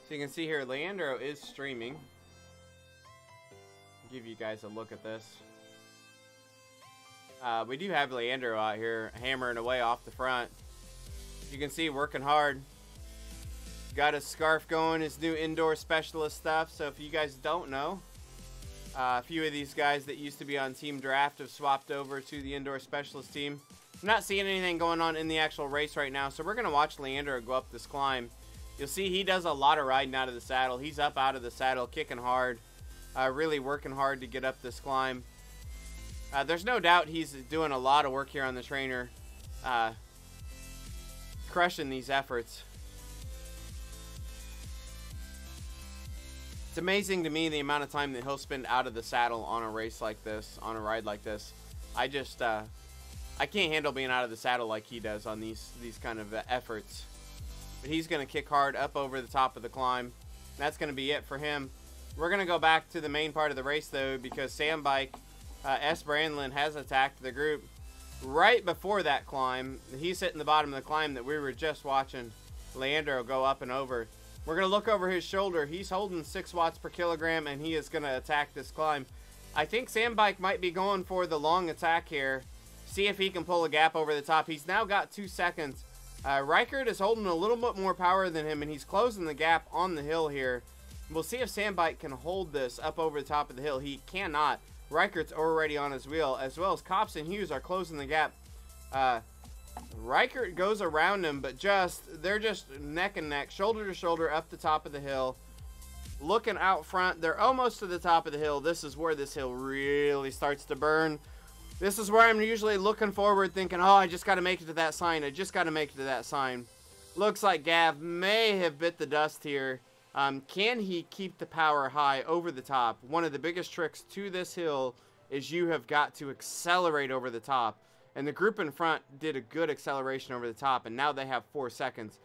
So you can see here, Leandro is streaming. I'll give you guys a look at this. We do have Leandro out here hammering away off the front. You can see working hard. Got his scarf going, his new indoor specialist stuff. So if you guys don't know, a few of these guys that used to be on Team Draft have swapped over to the indoor specialist team. I'm not seeing anything going on in the actual race right now, so we're going to watch Leandro go up this climb. You'll see he does a lot of riding out of the saddle. He's up out of the saddle, kicking hard, really working hard to get up this climb. There's no doubt he's doing a lot of work here on the trainer, crushing these efforts. It's amazing to me the amount of time that he'll spend out of the saddle on a race like this, on a ride like this. I just, I can't handle being out of the saddle like he does on these kind of efforts. But he's going to kick hard up over the top of the climb. That's going to be it for him. We're going to go back to the main part of the race, though, because Sam Bike, S. Brandlin, has attacked the group right before that climb. He's hitting the bottom of the climb that we were just watching Leandro go up and over. We're going to look over his shoulder. He's holding 6 watts per kilogram, and he is going to attack this climb. I think Sam Bike might be going for the long attack here. See if he can pull a gap over the top. He's now got 2 seconds. Reichert is holding a little bit more power than him, and he's closing the gap on the hill here. We'll see if Sam Bike can hold this up over the top of the hill. He cannot. Reichert's already on his wheel, as well as Copps and Hughes are closing the gap. Reichert goes around him, but they're just neck and neck, shoulder to shoulder up the top of the hill. Looking out front, they're almost to the top of the hill. This is where this hill really starts to burn. This is where I'm usually looking forward, thinking, oh, I just got to make it to that sign. I just got to make it to that sign. Looks like Gav may have bit the dust here. Can he keep the power high over the top? One of the biggest tricks to this hill is you have got to accelerate over the top. And the group in front did a good acceleration over the top, and now they have 4 seconds.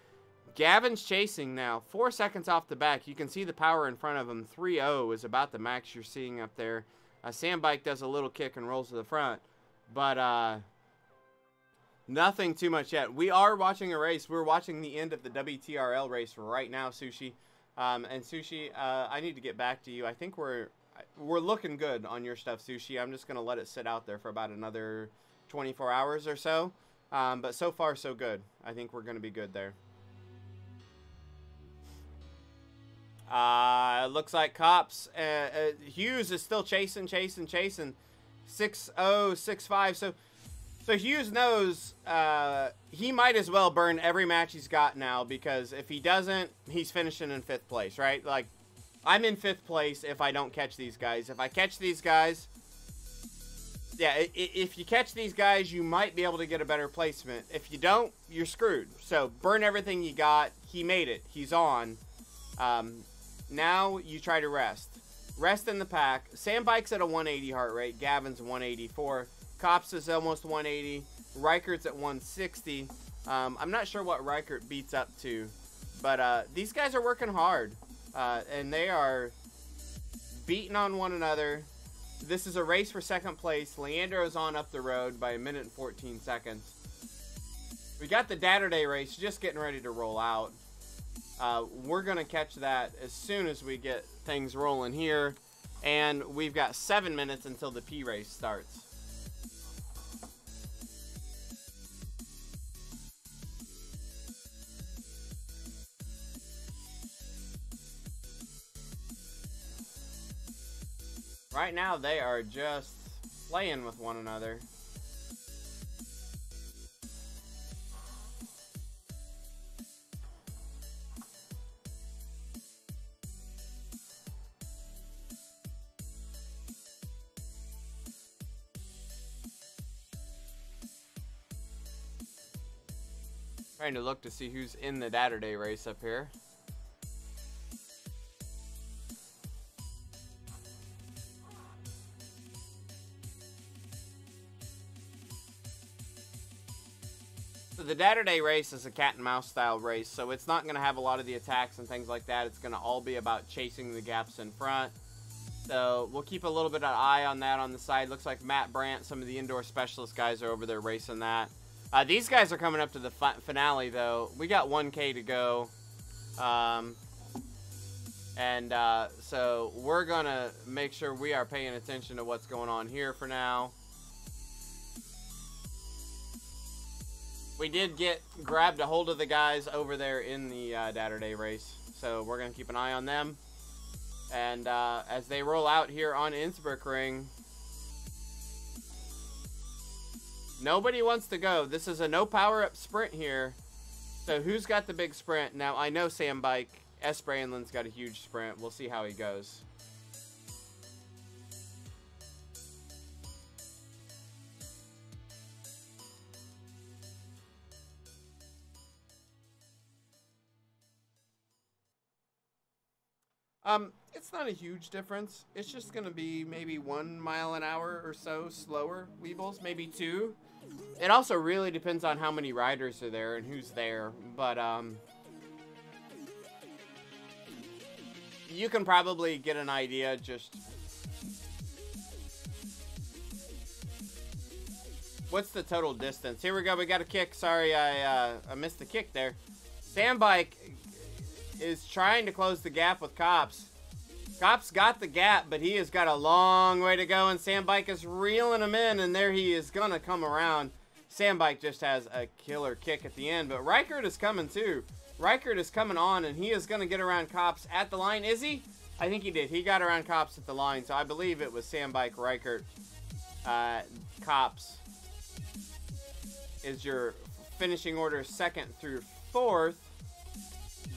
Gavin's chasing now. 4 seconds off the back. You can see the power in front of him. 3.0 is about the max you're seeing up there. Sam Bike does a little kick and rolls to the front. But nothing too much yet. We are watching a race. We're watching the end of the WTRL race right now, Sushi. And Sushi, I need to get back to you. I think we're looking good on your stuff, Sushi. I'm just going to let it sit out there for about another 24 hours or so, but so far so good. I think we're going to be good there. Looks like Copps, Hughes is still chasing. 6.0, 6.5. So Hughes knows he might as well burn every match he's got now, because if he doesn't, he's finishing in 5th place, right? Like, I'm in 5th place if I don't catch these guys. If I catch these guys, yeah, if you catch these guys, you might be able to get a better placement. If you don't, you're screwed. So burn everything you got. He made it. He's on. Now you try to rest. Rest in the pack. Sam Bike's at a 180 heart rate. Gavin's 184. Copps is almost 180. Reichert's at 160. I'm not sure what Reichert beats up to, but these guys are working hard, and they are beating on one another. This is a race for 2nd place. Leandro's on up the road by 1 minute and 14 seconds. We got the Saturday race just getting ready to roll out. We're going to catch that as soon as we get things rolling here. And we've got 7 minutes until the P race starts. Right now, they are just playing with one another. Trying to look to see who's in the Saturday race up here. So the Saturday race is a cat and mouse style race, so it's not going to have a lot of the attacks and things like that. It's going to all be about chasing the gaps in front. So we'll keep a little bit of an eye on that on the side. Looks like Matt Brandt, some of the indoor specialist guys are over there racing that. These guys are coming up to the finale, though. We got 1K to go. So we're going to make sure we are paying attention to what's going on here for now. We did grabbed a hold of the guys over there in the Saturday race. So we're going to keep an eye on them. And as they roll out here on Innsbruck Ring, nobody wants to go. This is a no power-up sprint here. So who's got the big sprint? Now, I know Sam Bike. S. Brandlin's got a huge sprint. We'll see how he goes. It's not a huge difference. It's just going to be maybe 1 mile an hour or so slower, Weebles, maybe 2. It also really depends on how many riders are there and who's there, but you can probably get an idea just what's the total distance. Here we go. We got a kick. Sorry, I missed the kick there. Sandbike is trying to close the gap with Cops. Cops got the gap, but he has got a long way to go, and Sandbike is reeling him in, and there he is going to come around. Sandbike just has a killer kick at the end, but Reichert is coming too. Reichert is coming on, and he is going to get around Cops at the line. Is he? I think he did. He got around Cops at the line, so I believe it was Sandbike, Reichert, Cops is your finishing order 2nd through 4th.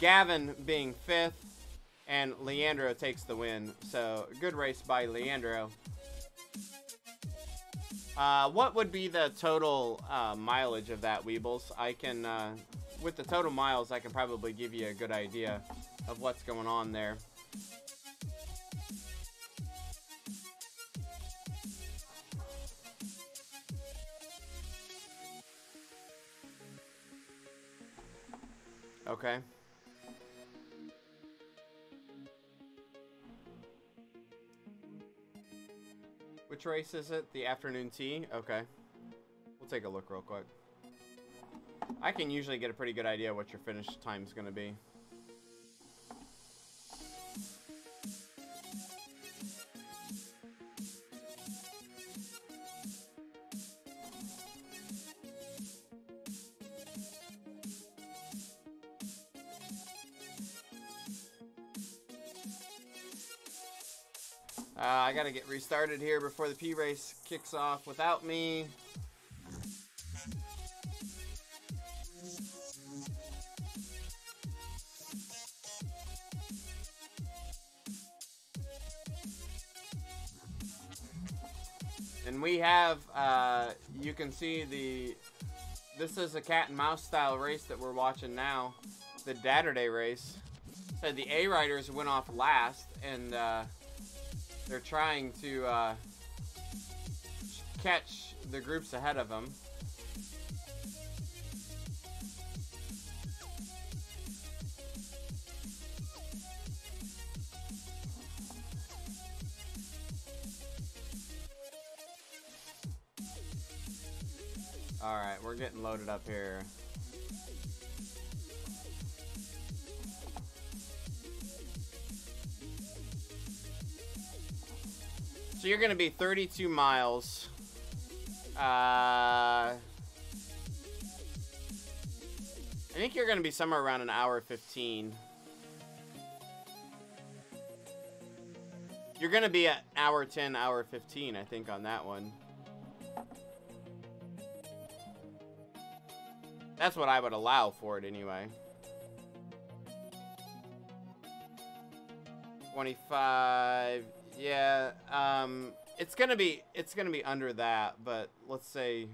Gavin being 5th, and Leandro takes the win. So, good race by Leandro. What would be the total mileage of that, Weebles? I can, with the total miles, I can probably give you a good idea of what's going on there. Okay. Which race is it? The afternoon tea? Okay. We'll take a look real quick. I can usually get a pretty good idea what your finish time is going to be. I gotta get restarted here before the P race kicks off without me. And we have, you can see this is a cat and mouse style race that we're watching now. The Saturday race. So the A riders went off last, and they're trying to catch the groups ahead of them. Alright, we're getting loaded up here. So you're going to be 32 miles. I think you're going to be somewhere around an hour 15. You're going to be at hour 10, hour 15, I think, on that one. That's what I would allow for it anyway. 25... Yeah, it's gonna be under that, but let's say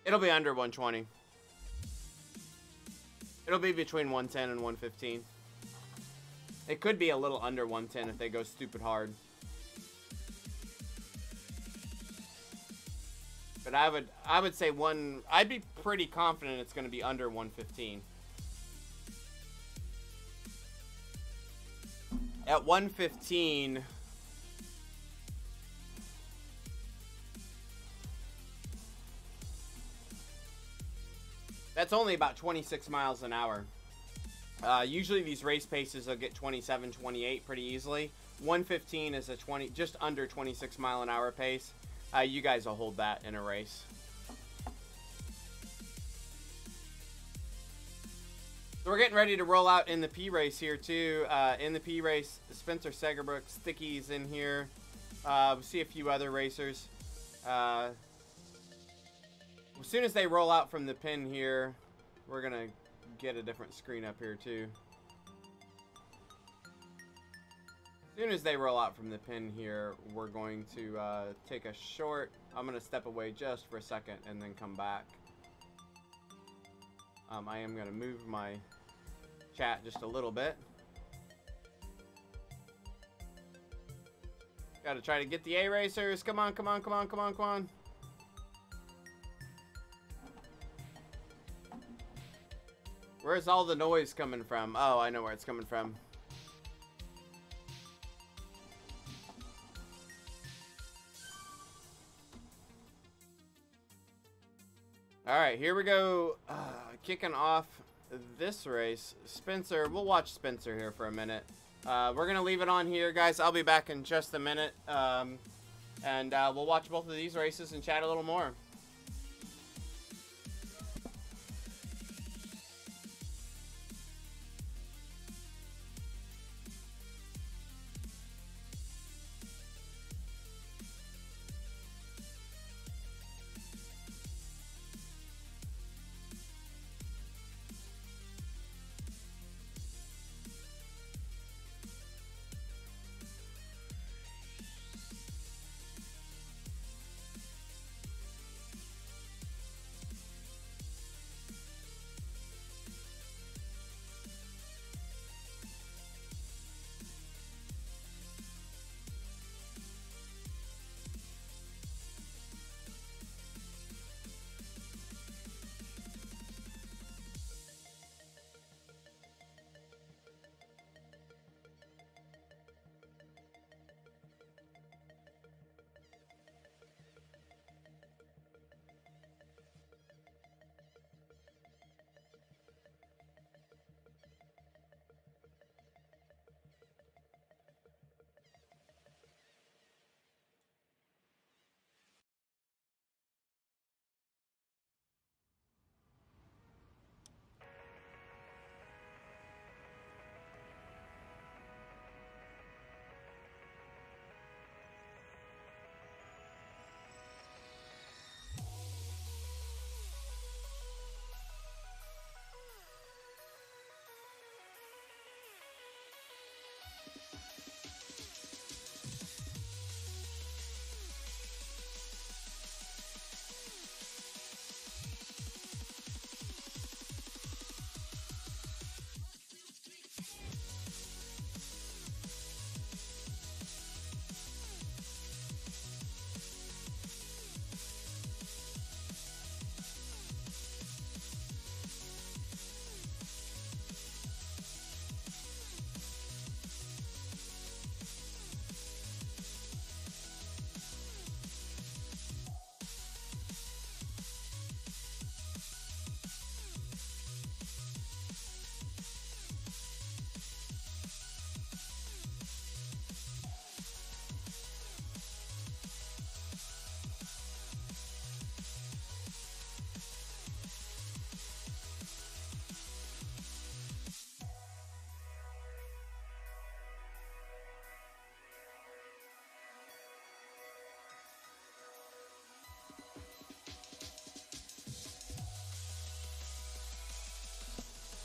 It'll be under 120. It'll be between 110 and 115. It could be a little under 110 if they go stupid hard. But I would say I'd be pretty confident it's going to be under 115. At 115, that's only about 26 miles an hour. Usually these race paces will get 27, 28 pretty easily. 115 is a just under 26 mile an hour pace. You guys will hold that in a race. So we're getting ready to roll out in the P race here too. In the P race, Spencer Segerbrook, Sticky's in here. We'll see a few other racers. As soon as they roll out from the pin here, we're gonna get a different screen up here too. As soon as they roll out from the pin here, we're going to take a short. I'm gonna step away just for a second and then come back. I am gonna move my chat just a little bit. Gotta try to get the A racers. Come on, come on, come on, come on, come on. Where's all the noise coming from? Oh, I know where it's coming from. Alright, here we go. Kicking off this race. Spencer, we'll watch Spencer here for a minute. We're going to leave it on here, guys. I'll be back in just a minute. And we'll watch both of these races and chat a little more.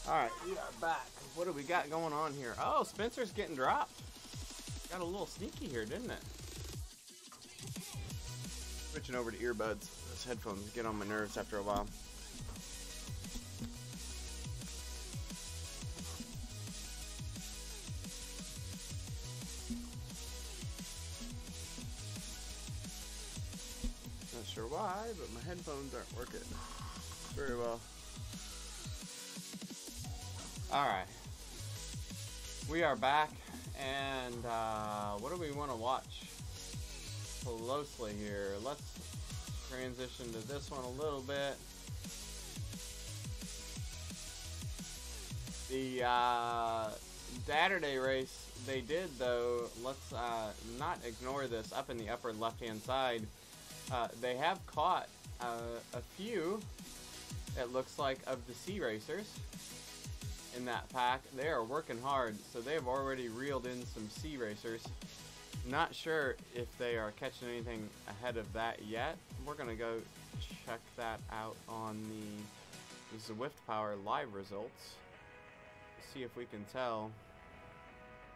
Alright, we are back. What do we got going on here? Oh, Spencer's getting dropped. Got a little sneaky here, didn't it? Switching over to earbuds. those headphones get on my nerves after a while. Not sure why, but my headphones aren't working very well. Alright. We are back, and what do we want to watch closely here? Let's transition to this one a little bit. The Saturday race they did, though, let's not ignore this. Up in the upper left-hand side, they have caught a few, it looks like, of the C racers in that pack. They are working hard, so they have already reeled in some C racers. Not sure if they are catching anything ahead of that yet. We're gonna go check that out on the Zwift Power live results. See if we can tell.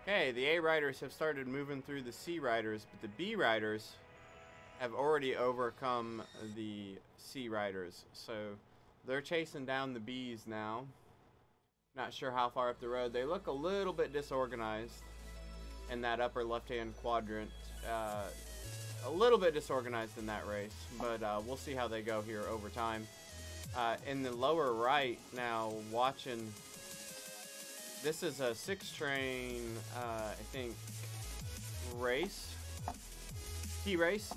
Okay, the A riders have started moving through the C riders, but the B riders have already overcome the C riders, so they're chasing down the B's now. Not sure how far up the road. They look a little bit disorganized in that upper left-hand quadrant. A little bit disorganized in that race, but we'll see how they go here over time. In the lower right now, watching, this is a 6-train, I think, race. T-race.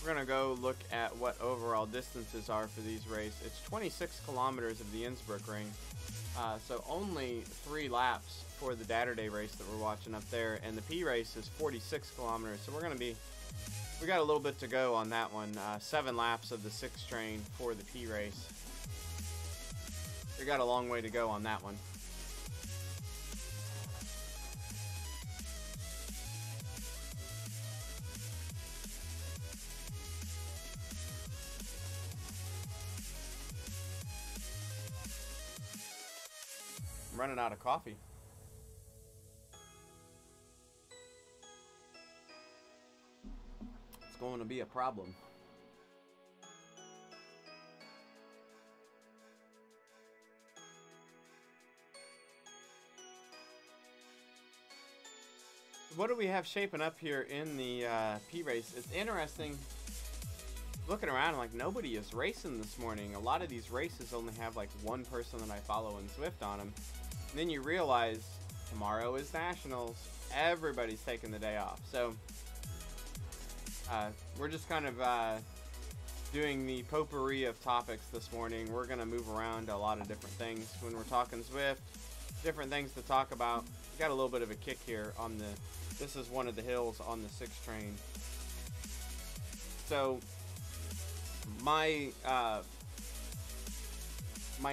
We're going to go look at what overall distances are for these races. It's 26 kilometers of the Innsbruck ring. So only 3 laps for the Saturday race that we're watching up there. And the P race is 46 kilometers. So we got a little bit to go on that one. 7 laps of the 6 train for the P race. We got a long way to go on that one. I'm running out of coffee. It's going to be a problem. What do we have shaping up here in the P race? It's interesting looking around, like, nobody is racing this morning. A lot of these races only have like one person that I follow in Zwift on them. And then you realize tomorrow is Nationals. Everybody's taking the day off. So we're just kind of doing the potpourri of topics this morning. We're going to move around a lot of different things when we're talking Zwift. Different things to talk about. Got a little bit of a kick here on the, this is one of the hills on the 6 train. So my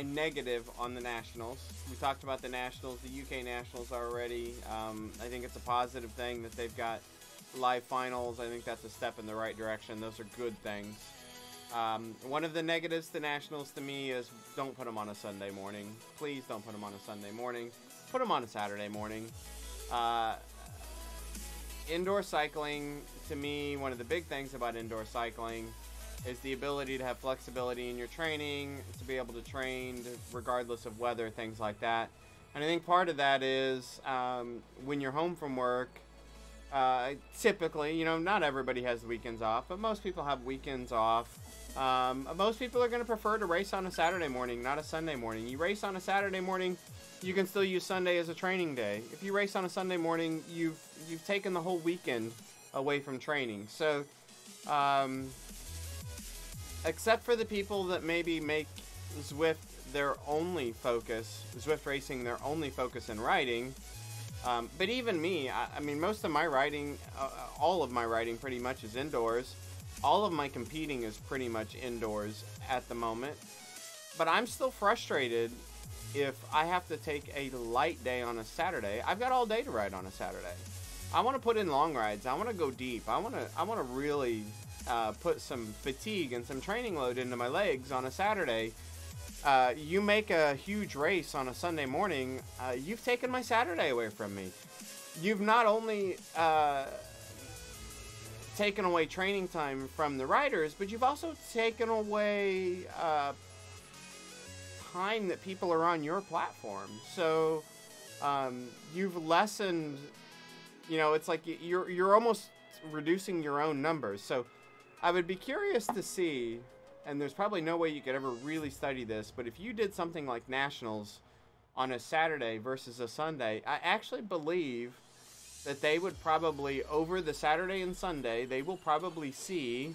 negative on the Nationals. We talked about the Nationals, the UK Nationals already. I think it's a positive thing that they've got live finals. I think that's a step in the right direction. Those are good things. One of the negatives to Nationals to me is don't put them on a Sunday morning. Please don't put them on a Sunday morning. Put them on a Saturday morning. Indoor cycling, to me, one of the big things about indoor cycling is the ability to have flexibility in your training, to be able to train regardless of weather, things like that. And I think part of that is when you're home from work, typically, you know, not everybody has the weekends off, but most people have weekends off. Most people are going to prefer to race on a Saturday morning, not a Sunday morning. You race on a Saturday morning, you can still use Sunday as a training day. If you race on a Sunday morning, you've taken the whole weekend away from training. So, except for the people that maybe make Zwift their only focus, Zwift racing their only focus in riding. But even me, I mean, most of my riding, all of my riding pretty much is indoors. All of my competing is pretty much indoors at the moment. But I'm still frustrated if I have to take a light day on a Saturday. I've got all day to ride on a Saturday. I want to put in long rides. I want to go deep. I want to really put some fatigue and some training load into my legs on a Saturday. You make a huge race on a Sunday morning, you've taken my Saturday away from me. You've not only taken away training time from the riders, but you've also taken away time that people are on your platform. So you've lessened, it's like you're almost reducing your own numbers. So I would be curious to see, and there's probably no way you could ever really study this, but if you did something like nationals on a Saturday versus a Sunday, I actually believe that they would probably, over the Saturday and Sunday, they will probably see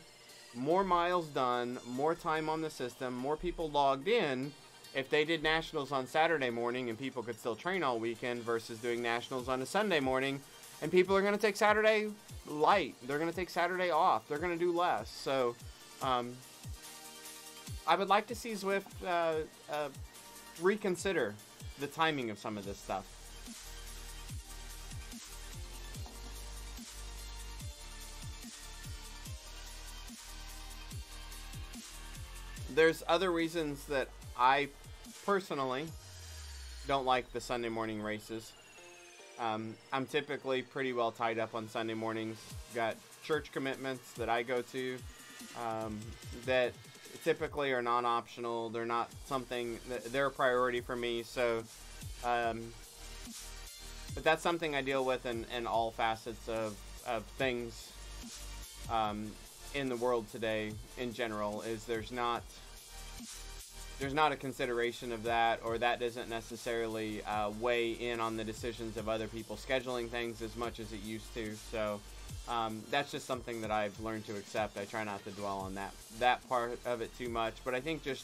more miles done, more time on the system, more people logged in if they did nationals on Saturday morning and people could still train all weekend versus doing nationals on a Sunday morning, and people are going to take Saturday light. They're going to take Saturday off. They're going to do less. So I would like to see Zwift reconsider the timing of some of this stuff. There's other reasons that I personally don't like the Sunday morning races. I'm typically pretty well tied up on Sunday mornings. Got church commitments that I go to that typically are non-optional. They're not something that they're a priority for me. So, but that's something I deal with in all facets of things in the world today in general. Is there's not a consideration of that, or that doesn't necessarily weigh in on the decisions of other people scheduling things as much as it used to. So that's just something that I've learned to accept. I try not to dwell on that part of it too much. But I think just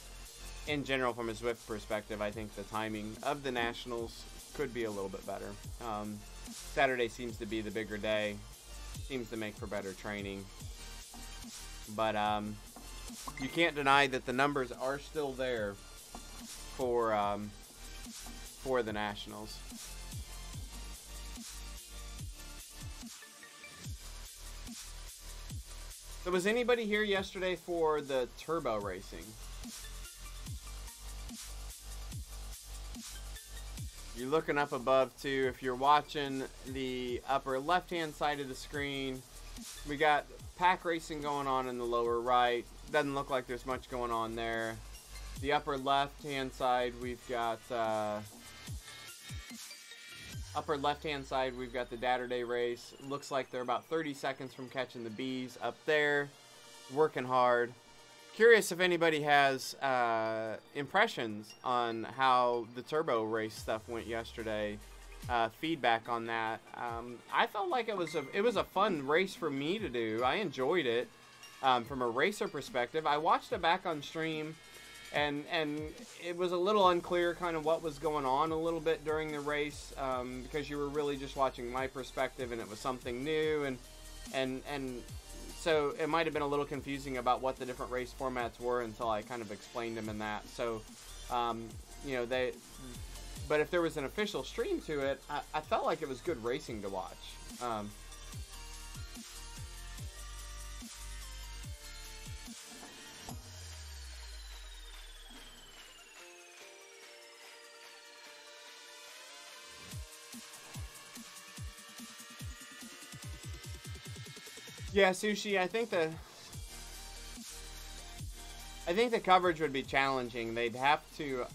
in general, from a Zwift perspective, I think the timing of the nationals could be a little bit better. Saturday seems to be the bigger day, seems to make for better training. But you can't deny that the numbers are still there for the nationals. So was anybody here yesterday for the turbo racing? You're looking up above too. If you're watching the upper left-hand side of the screen, we got pack racing going on in the lower right. Doesn't look like there's much going on there. The upper left-hand side, we've got the Datter Day race. Looks like they're about 30 seconds from catching the bees up there. Working hard. Curious if anybody has impressions on how the turbo race stuff went yesterday. Feedback on that. I felt like it was a fun race for me to do. I enjoyed it. From a racer perspective, I watched it back on stream, and it was a little unclear kind of what was going on a little bit during the race, because you were really just watching my perspective, and it was something new, and so it might have been a little confusing about what the different race formats were until I kind of explained them in that. So, but if there was an official stream to it, I felt like it was good racing to watch. Yeah, Sushi, I think the coverage would be challenging. They'd have to,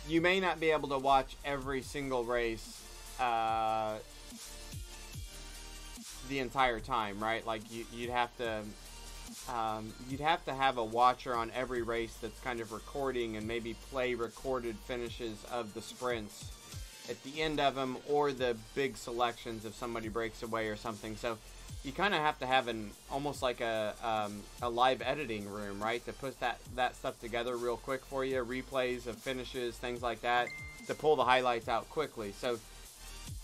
you may not be able to watch every single race the entire time, right? Like you'd have to have a watcher on every race that's kind of recording and maybe play recorded finishes of the sprints at the end of them, or the big selections if somebody breaks away or something. So you kind of have to have almost like a live editing room, right, to put that stuff together real quick for you, replays of finishes, things like that, to pull the highlights out quickly. So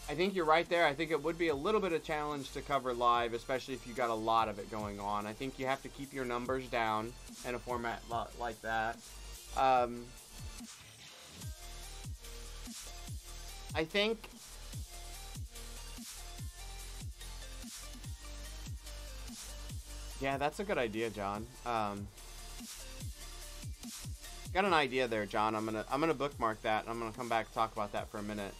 I think you're right there. I think it would be a little bit of a challenge to cover live, especially if you got a lot of it going on. I think you have to keep your numbers down in a format like that. I think yeah, that's a good idea, John. Got an idea there, John. I'm gonna bookmark that, and I'm gonna come back and talk about that for a minute.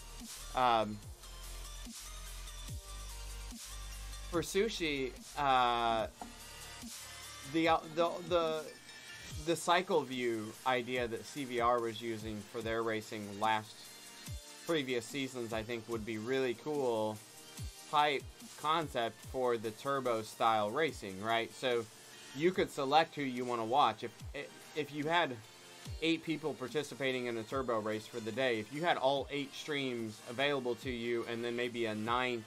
for Sushi, the cycle view idea that CVR was using for their racing previous seasons, I think would be really cool type concept for the turbo style racing, right? So you could select who you want to watch. If you had 8 people participating in a turbo race for the day, if you had all 8 streams available to you, and then maybe a 9th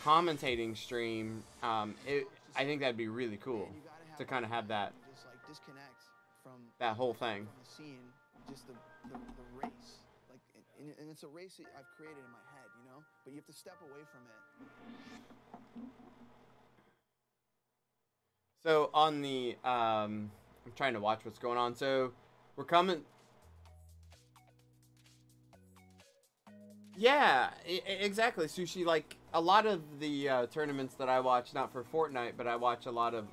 commentating stream, I think that'd be really cool to kind of have that whole thing. Just the race, like, and it's a race that I've created in my head, you know. But you have to step away from it. So on the I'm trying to watch what's going on. So we're coming. Yeah, exactly, Sushi. Like a lot of the tournaments that I watch, not for Fortnite, but I watch a lot of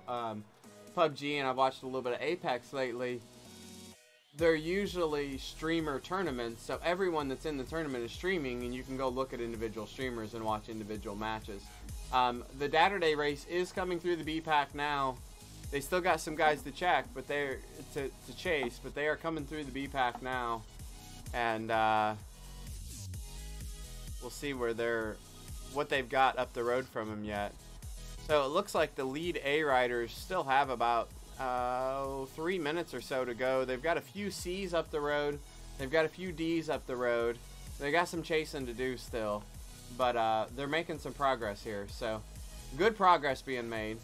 PUBG, and I've watched a little bit of Apex lately. They're usually streamer tournaments, so everyone that's in the tournament is streaming, and you can go look at individual streamers and watch individual matches. The Saturday race is coming through the BPAC now. They still got some guys to check, but they're to chase, but they are coming through the BPAC now, and we'll see what they've got up the road from them yet. So it looks like the lead A riders still have about 3 minutes or so to go. They've got a few C's up the road. They've got a few D's up the road. They got some chasing to do still, but they're making some progress here. So good progress being made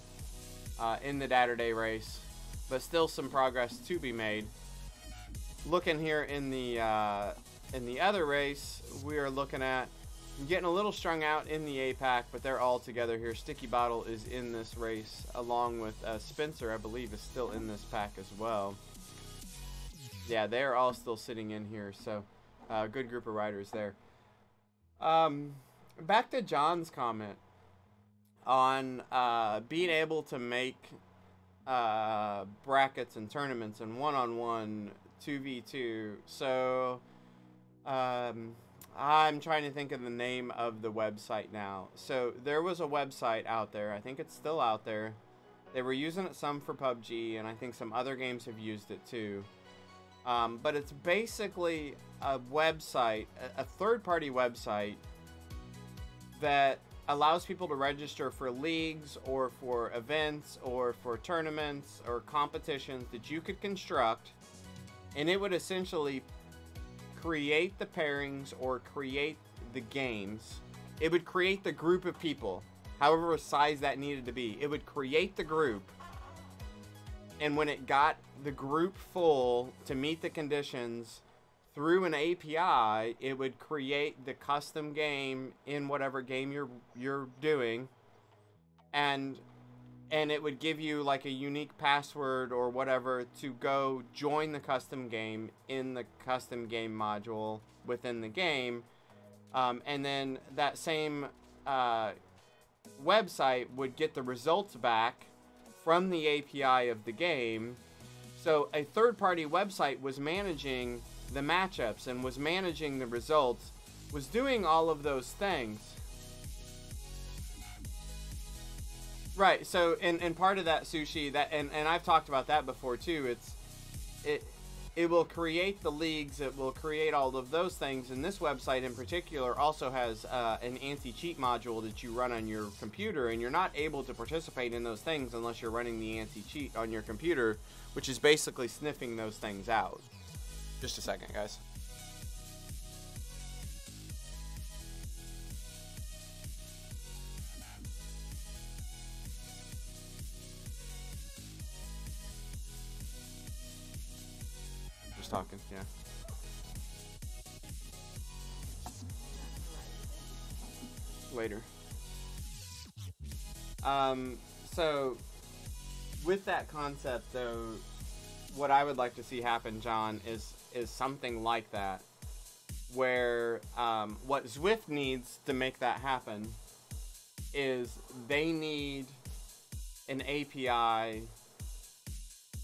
in the Saturday race, but still some progress to be made. Looking here in the other race, we are looking at getting a little strung out in the APAC, but they're all together here. Sticky Bottle is in this race, along with Spencer, I believe, is still in this pack as well. Yeah, they're all still sitting in here, so good group of riders there. Back to John's comment on being able to make brackets and tournaments and one-on-one 2v2. So I'm trying to think of the name of the website now. So there was a website out there. I think it's still out there. They were using it some for PUBG, and I think some other games have used it too. But it's basically a website, a third-party website that allows people to register for leagues or for events or for tournaments or competitions that you could construct, and it would essentially create the pairings or create the games. It would create the group of people, however size that needed to be. It would create the group, and when it got the group full to meet the conditions through an API, it would create the custom game in whatever game you're doing, and it would give you like a unique password or whatever to go join the custom game in the custom game module within the game. And then that same website would get the results back from the API of the game. So a third-party website was managing the matchups and was managing the results, was doing all of those things. Right, so and part of that, Sushi, that and I've talked about that before too. It will create the leagues, it will create all of those things, and this website in particular also has an anti-cheat module that you run on your computer, and you're not able to participate in those things unless you're running the anti-cheat on your computer, which is basically sniffing those things out. Just a second, guys. Talking, yeah. Later. So with that concept though, what I would like to see happen, John, is something like that, where what Zwift needs to make that happen is they need an API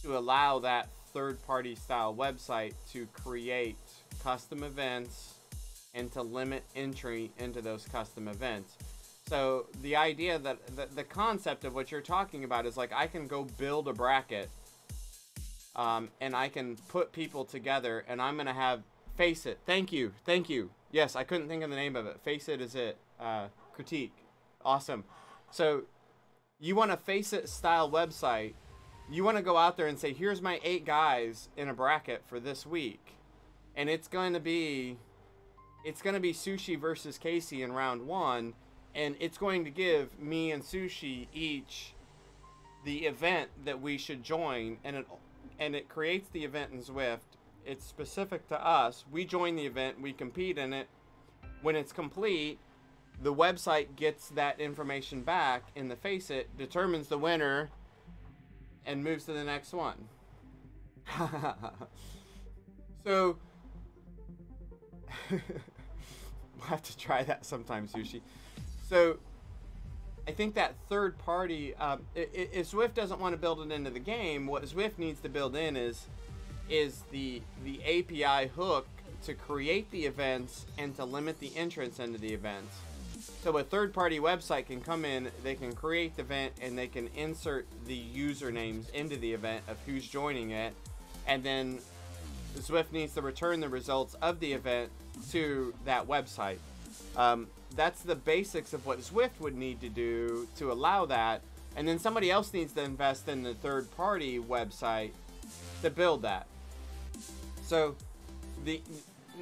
to allow that third-party style website to create custom events and to limit entry into those custom events. So the idea that the concept of what you're talking about is like I can go build a bracket, and I can put people together, and I'm gonna have Face It. Thank you. Yes, I couldn't think of the name of it. Face It is it. Critique. Awesome. So you want a Face It style website. You want to go out there and say, here's my 8 guys in a bracket for this week, and it's going to be Sushi versus Casey in round 1. And it's going to give me and Sushi each the event that we should join, and it creates the event in Zwift. It's specific to us. We join the event, we compete in it. When it's complete, the website gets that information back in the Face It, determines the winner, and moves to the next one. So we'll have to try that sometime, Sushi. So I think that third party, if Zwift doesn't want to build it into the game, what Zwift needs to build in is the API hook to create the events and to limit the entrance into the events. So a third party website can come in, they can create the event, and they can insert the usernames into the event of who's joining it, and then Zwift needs to return the results of the event to that website. That's the basics of what Zwift would need to do to allow that, and then somebody else needs to invest in the third-party website to build that. So the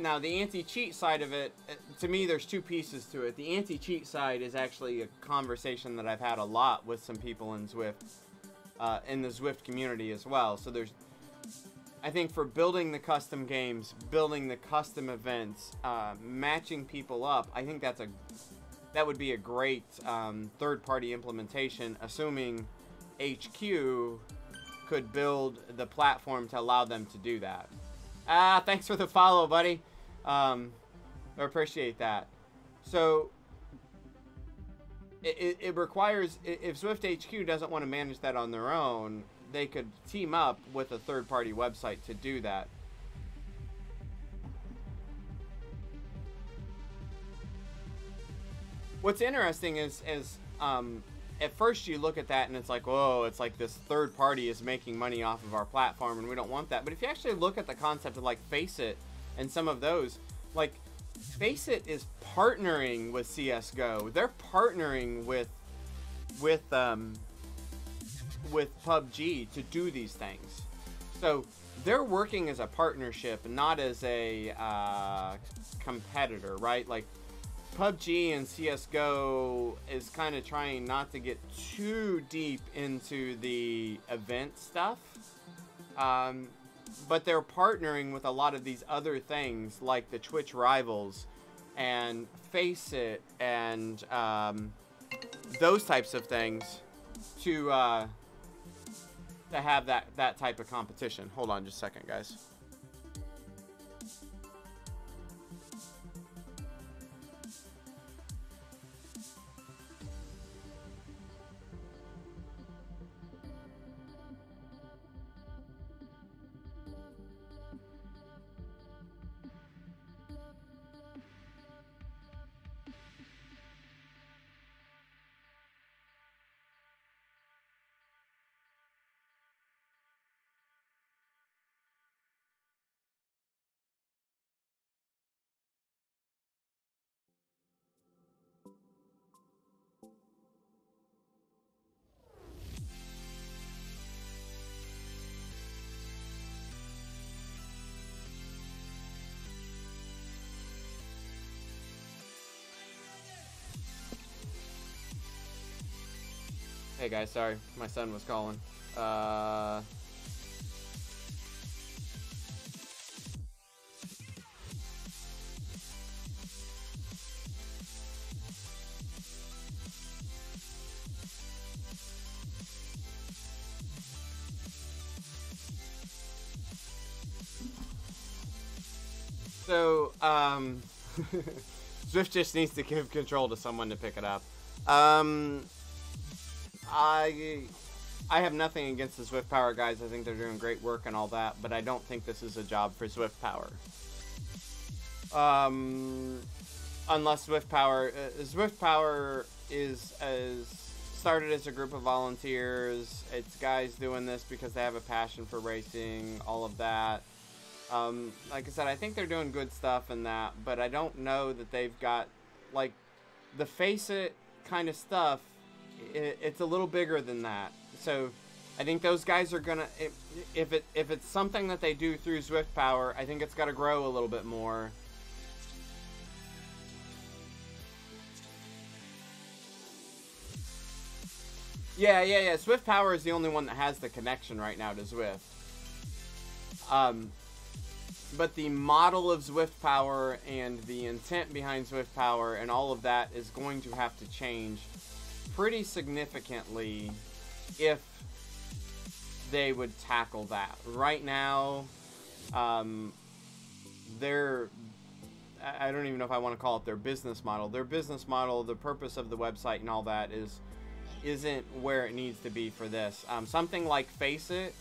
anti-cheat side of it, to me, there's 2 pieces to it. The anti-cheat side is actually a conversation that I've had a lot with some people in Zwift, in the Zwift community as well. So I think for building the custom games, building the custom events, matching people up, I think that would be a great third-party implementation, assuming HQ could build the platform to allow them to do that. Thanks for the follow, buddy. I appreciate that. So it requires, if Zwift HQ doesn't want to manage that on their own, they could team up with a third-party website to do that. What's interesting is at first you look at that and it's like, whoa, it's like this third party is making money off of our platform, and we don't want that. But if you actually look at the concept of like Face It and some of those, like Face It is partnering with CSGO. They're partnering with PUBG to do these things. So they're working as a partnership, not as a competitor, right? Like PUBG and CSGO is kind of trying not to get too deep into the event stuff. But they're partnering with a lot of these other things like the Twitch Rivals and Face It and those types of things to have that type of competition. Hold on just a second, guys. Hey guys, sorry, my son was calling. So, Zwift just needs to give control to someone to pick it up. I have nothing against the Zwift Power guys. I think they're doing great work and all that, but I don't think this is a job for Zwift Power. Unless Zwift Power is started as a group of volunteers. It's guys doing this because they have a passion for racing, all of that. Like I said, I think they're doing good stuff in that, but I don't know that they've got, like, the Face It kind of stuff. It's a little bigger than that. So I think those guys are gonna, if it's something that they do through Zwift Power, I think it's got to grow a little bit more. Yeah. Zwift Power is the only one that has the connection right now to Zwift. But the model of Zwift Power and the intent behind Zwift Power and all of that is going to have to change pretty significantly if they would tackle that. Right now, I don't even know if I want to call it their business model. Their business model, the purpose of the website and all that isn't where it needs to be for this. Something like Face It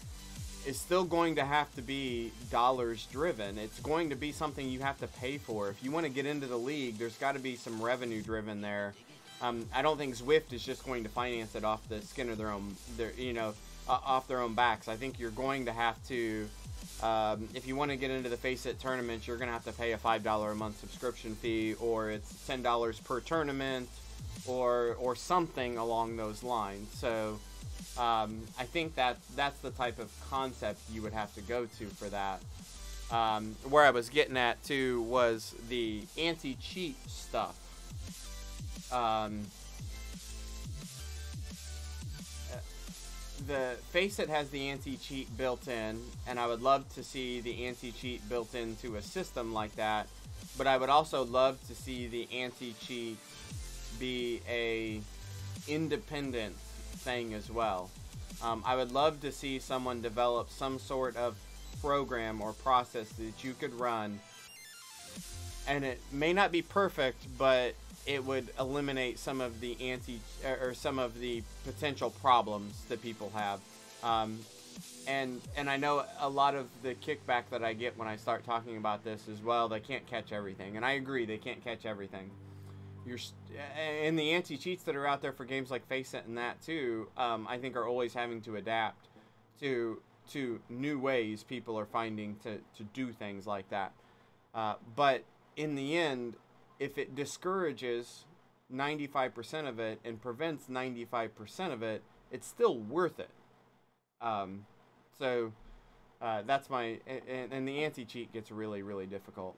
is still going to have to be dollars driven. It's going to be something you have to pay for. If you want to get into the league, there's got to be some revenue driven there. I don't think Zwift is just going to finance it off the skin of their own, off their own backs. I think you're going to have to, if you want to get into the Face It tournaments, you're going to have to pay a $5 a month subscription fee, or it's $10 per tournament, or something along those lines. So I think that's the type of concept you would have to go to for that. Where I was getting at too was the anti-cheat stuff. The Face It has the anti-cheat built in, and I would love to see the anti-cheat built into a system like that, but I would also love to see the anti-cheat be a independent thing as well. I would love to see someone develop some sort of program or process that you could run, and it may not be perfect, but it would eliminate some of the some of the potential problems that people have. And I know a lot of the kickback that I get when I start talking about this is, well, they can't catch everything, and I agree, they can't catch everything. And the anti-cheats that are out there for games like Face It and that too, I think are always having to adapt to new ways people are finding to do things like that. But in the end, if it discourages 95% of it and prevents 95% of it, it's still worth it. So that's my, and the anti-cheat gets really, really difficult.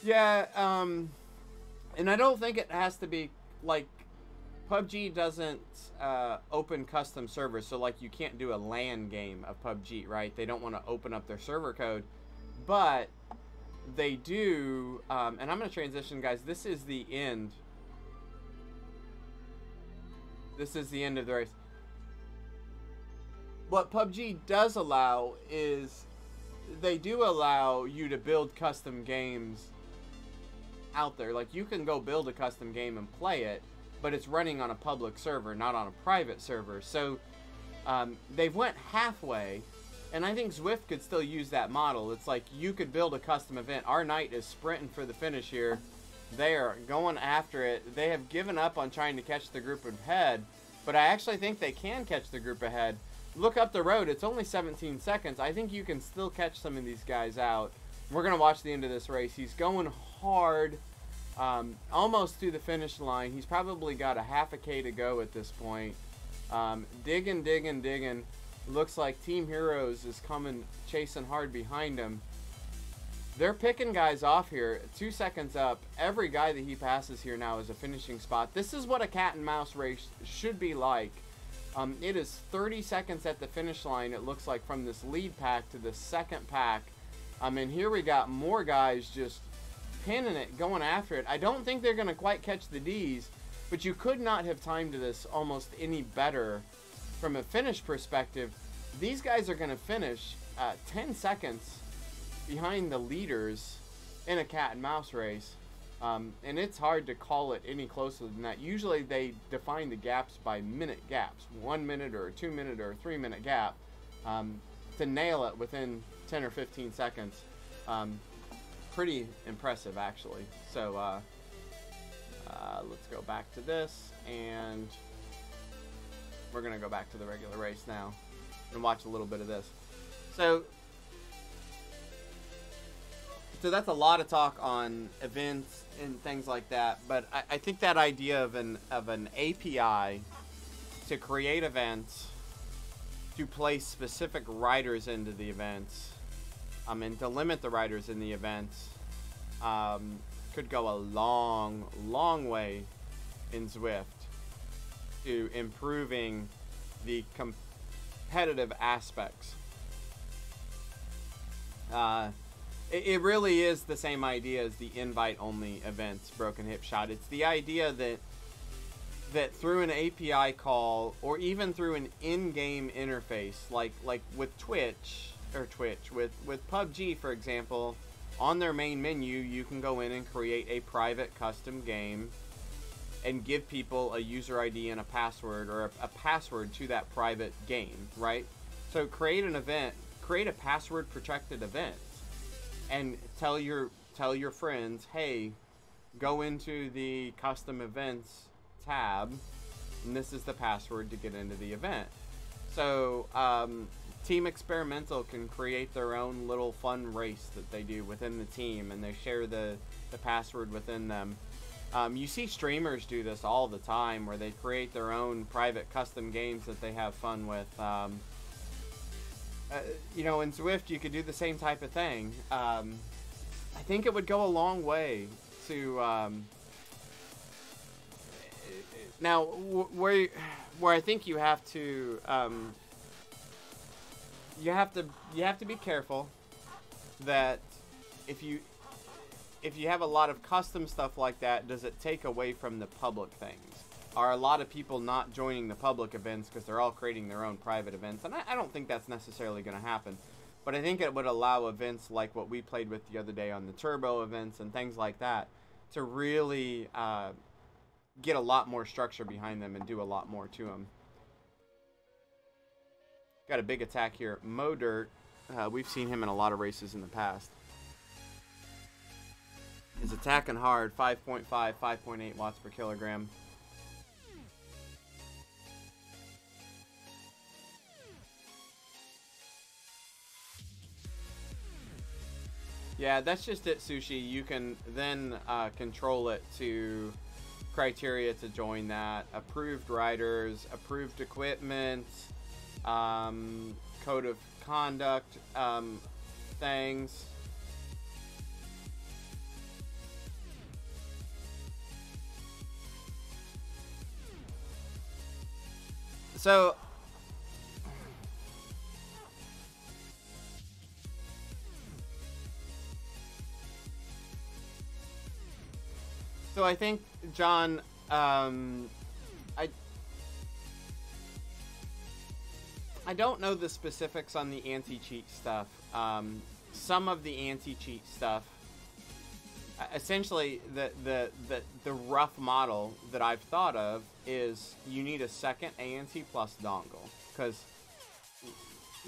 Yeah, and I don't think it has to be, like, PUBG doesn't open custom servers, so, like, you can't do a LAN game of PUBG, right? They don't want to open up their server code, but they do, and I'm going to transition, guys. This is the end. This is the end of the race. What PUBG does allow is they do allow you to build custom games out there. Like, you can go build a custom game and play it, but it's running on a public server, not on a private server. So they've went halfway, and I think Zwift could still use that model. It's like you could build a custom event. Our Knight is sprinting for the finish here. They are going after it. They have given up on trying to catch the group ahead, but I actually think they can catch the group ahead. Look up the road. It's only 17 seconds. I think you can still catch some of these guys out. We're going to watch the end of this race. He's going hard, almost to the finish line. He's probably got a half a K to go at this point. Digging. Looks like Team Heroes is coming, chasing hard behind him. They're picking guys off here. 2 seconds up. Every guy that he passes here now is a finishing spot. This is what a cat and mouse race should be like. It is 30 seconds at the finish line, it looks like, from this lead pack to the second pack. And here we got more guys just pinning it, going after it. I don't think they're going to quite catch the Ds, but you could not have timed this almost any better from a finish perspective. These guys are going to finish 10 seconds behind the leaders in a cat and mouse race. And it's hard to call it any closer than that. Usually they define the gaps by minute gaps, 1 minute or a 2 minute or a 3 minute gap. to nail it within 10 or 15 seconds. Pretty impressive, actually. So let's go back to this, and we're gonna go back to the regular race now and watch a little bit of this. So that's a lot of talk on events and things like that, but I think that idea of an API to create events, to place specific riders into the events, and to limit the riders in the events, could go a long way in Zwift to improving the competitive aspects. It really is the same idea as the invite-only events, Broken Hip Shot. It's the idea that through an API call, or even through an in-game interface, like with with PUBG, for example, on their main menu, you can go in and create a private custom game and give people a user ID and a password, or a password to that private game, right? So create an event, create a password-protected event, and tell your friends, hey, go into the custom events tab, and this is the password to get into the event. So Team Experimental can create their own little fun race that they do within the team, and they share the password within them. You see streamers do this all the time, where they create their own private custom games that they have fun with. You know, in Zwift, you could do the same type of thing. I think it would go a long way to now where I think you have to be careful that if you have a lot of custom stuff like that, does it take away from the public things? Are a lot of people not joining the public events because they're all creating their own private events? And I don't think that's necessarily going to happen. But I think it would allow events like what we played with the other day on the Turbo events and things like that to really get a lot more structure behind them and do a lot more to them. Got a big attack here. Mo-Dirt, we've seen him in a lot of races in the past. Is attacking hard, 5.5, 5.8 watts per kilogram. Yeah, that's just it, Sushi. You can then control it to criteria to join that. Approved riders, approved equipment, code of conduct things. So I think, John, I don't know the specifics on the anti-cheat stuff. Some of the anti-cheat stuff, essentially, the rough model that I've thought of is you need a second ANT plus dongle, because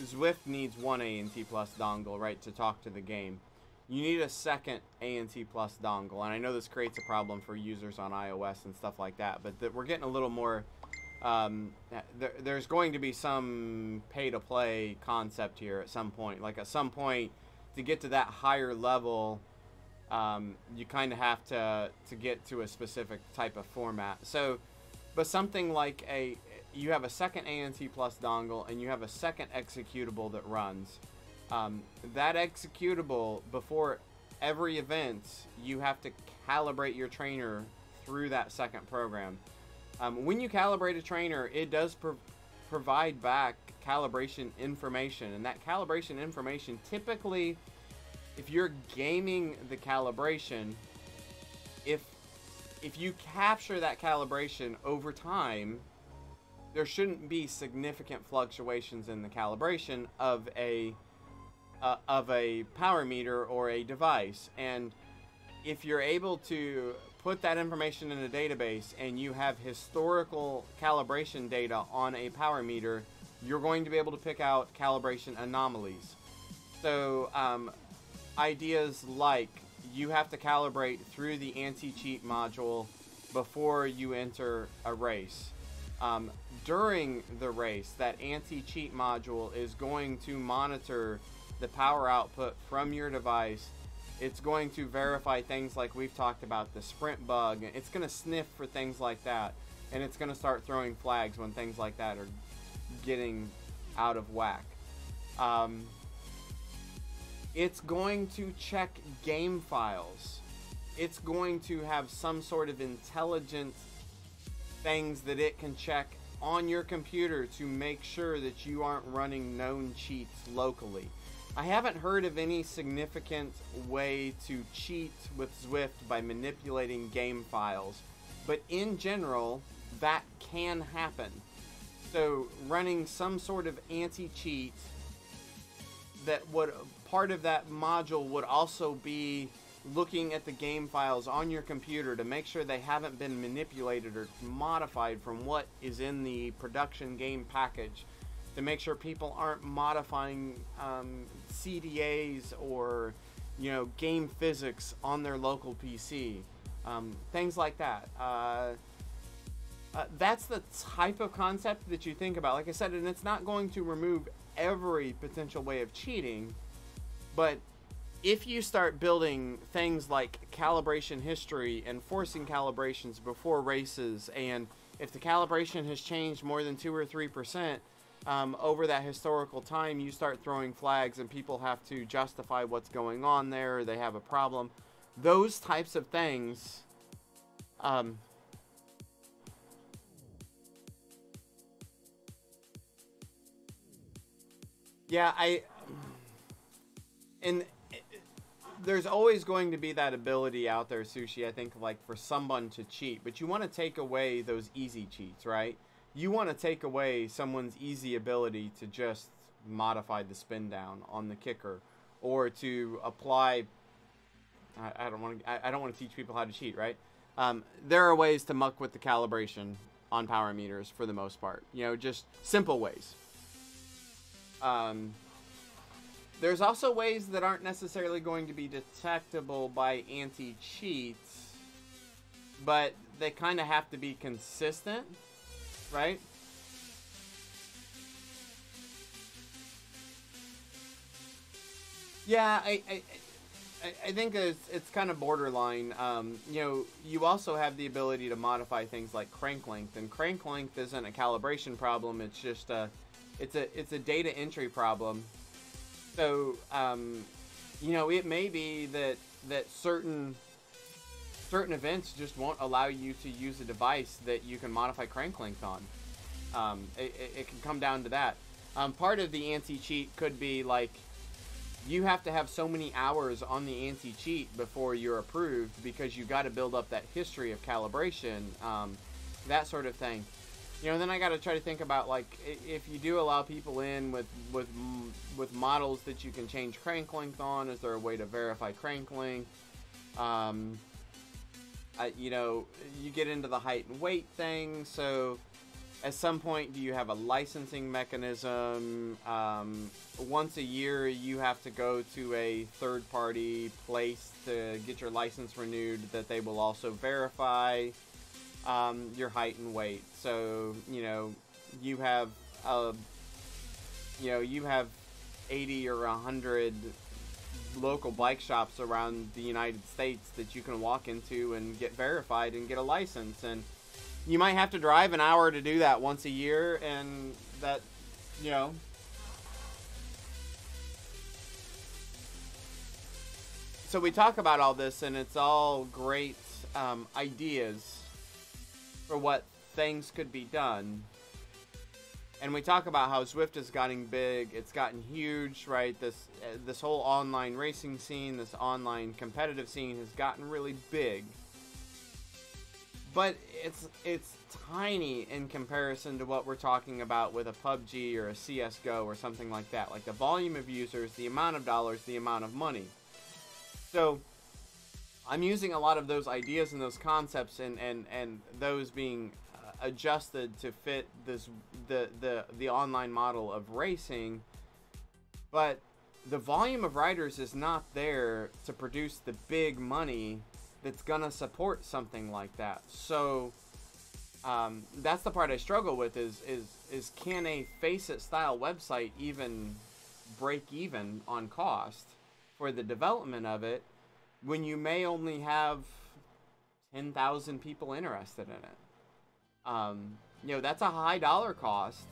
Zwift needs one ANT plus dongle, right, to talk to the game. You need a second ANT plus dongle, and I know this creates a problem for users on iOS and stuff like that, but we're getting a little more, there's going to be some pay-to-play concept here at some point. Like, at some point, to get to that higher level, you kind of have to get to a specific type of format. So, but something like you have a second ANT plus dongle, and you have a second executable that runs. That executable, before every event, you have to calibrate your trainer through that second program. When you calibrate a trainer, it does provide back calibration information, and that calibration information, typically, if you're gaming the calibration, if you capture that calibration over time, there shouldn't be significant fluctuations in the calibration of a power meter or a device. And if you're able to put that information in a database and you have historical calibration data on a power meter, you're going to be able to pick out calibration anomalies. So ideas like you have to calibrate through the anti-cheat module before you enter a race. During the race, that anti-cheat module is going to monitor the power output from your device. It's going to verify things like we've talked about, the sprint bug. It's going to sniff for things like that, and it's going to start throwing flags when things like that are getting out of whack. It's going to check game files. It's going to have some sort of intelligent things that it can check on your computer to make sure that you aren't running known cheats locally. I haven't heard of any significant way to cheat with Zwift by manipulating game files, but in general, that can happen. So running some sort of anti-cheat, that would, part of that module would also be looking at the game files on your computer to make sure they haven't been manipulated or modified from what is in the production game package, to make sure people aren't modifying CDAs or, you know, game physics on their local PC, things like that. That's the type of concept that you think about. Like I said, and it's not going to remove every potential way of cheating, but if you start building things like calibration history and forcing calibrations before races, and if the calibration has changed more than 2 or 3% over that historical time, you start throwing flags and people have to justify what's going on there, or they have a problem. Those types of things, there's always going to be that ability out there, Sushi, I think, like, for someone to cheat, but you want to take away those easy cheats, right? You want to take away someone's easy ability to just modify the spin down on the kicker, or to apply. I don't want to teach people how to cheat, right? There are ways to muck with the calibration on power meters for the most part. You know, just simple ways. There's also ways that aren't necessarily going to be detectable by anti-cheats, but they kind of have to be consistent, right? Yeah, I think it's kind of borderline. You know, you also have the ability to modify things like crank length, and crank length isn't a calibration problem. It's just it's a data entry problem. So, you know, it may be that certain events just won't allow you to use a device that you can modify crank length on. It can come down to that. Part of the anti-cheat could be like, you have to have so many hours on the anti-cheat before you're approved, because you got to build up that history of calibration, that sort of thing. You know, then I got to try to think about, like, if you do allow people in with models that you can change crank length on, is there a way to verify crank length? You know, you get into the height and weight thing, so at some point, do you have a licensing mechanism? Once a year, you have to go to a third-party place to get your license renewed that they will also verify your height and weight. So, you know, you have 80 or 100 local bike shops around the United States that you can walk into and get verified and get a license, and you might have to drive an hour to do that once a year, and that, you know, so we talk about all this, and it's all great ideas for what things could be done. And we talk about how Zwift is getting big, it's gotten huge, right? This whole online racing scene, this online competitive scene has gotten really big. But it's tiny in comparison to what we're talking about with a PUBG or a CSGO or something like that. Like the volume of users, the amount of dollars, the amount of money. So I'm using a lot of those ideas and those concepts and those being adjusted to fit the online model of racing, but the volume of riders is not there to produce the big money that's gonna support something like that. So that's the part I struggle with is can a Face It style website even break even on cost for the development of it when you may only have 10,000 people interested in it? You know, that's a high dollar cost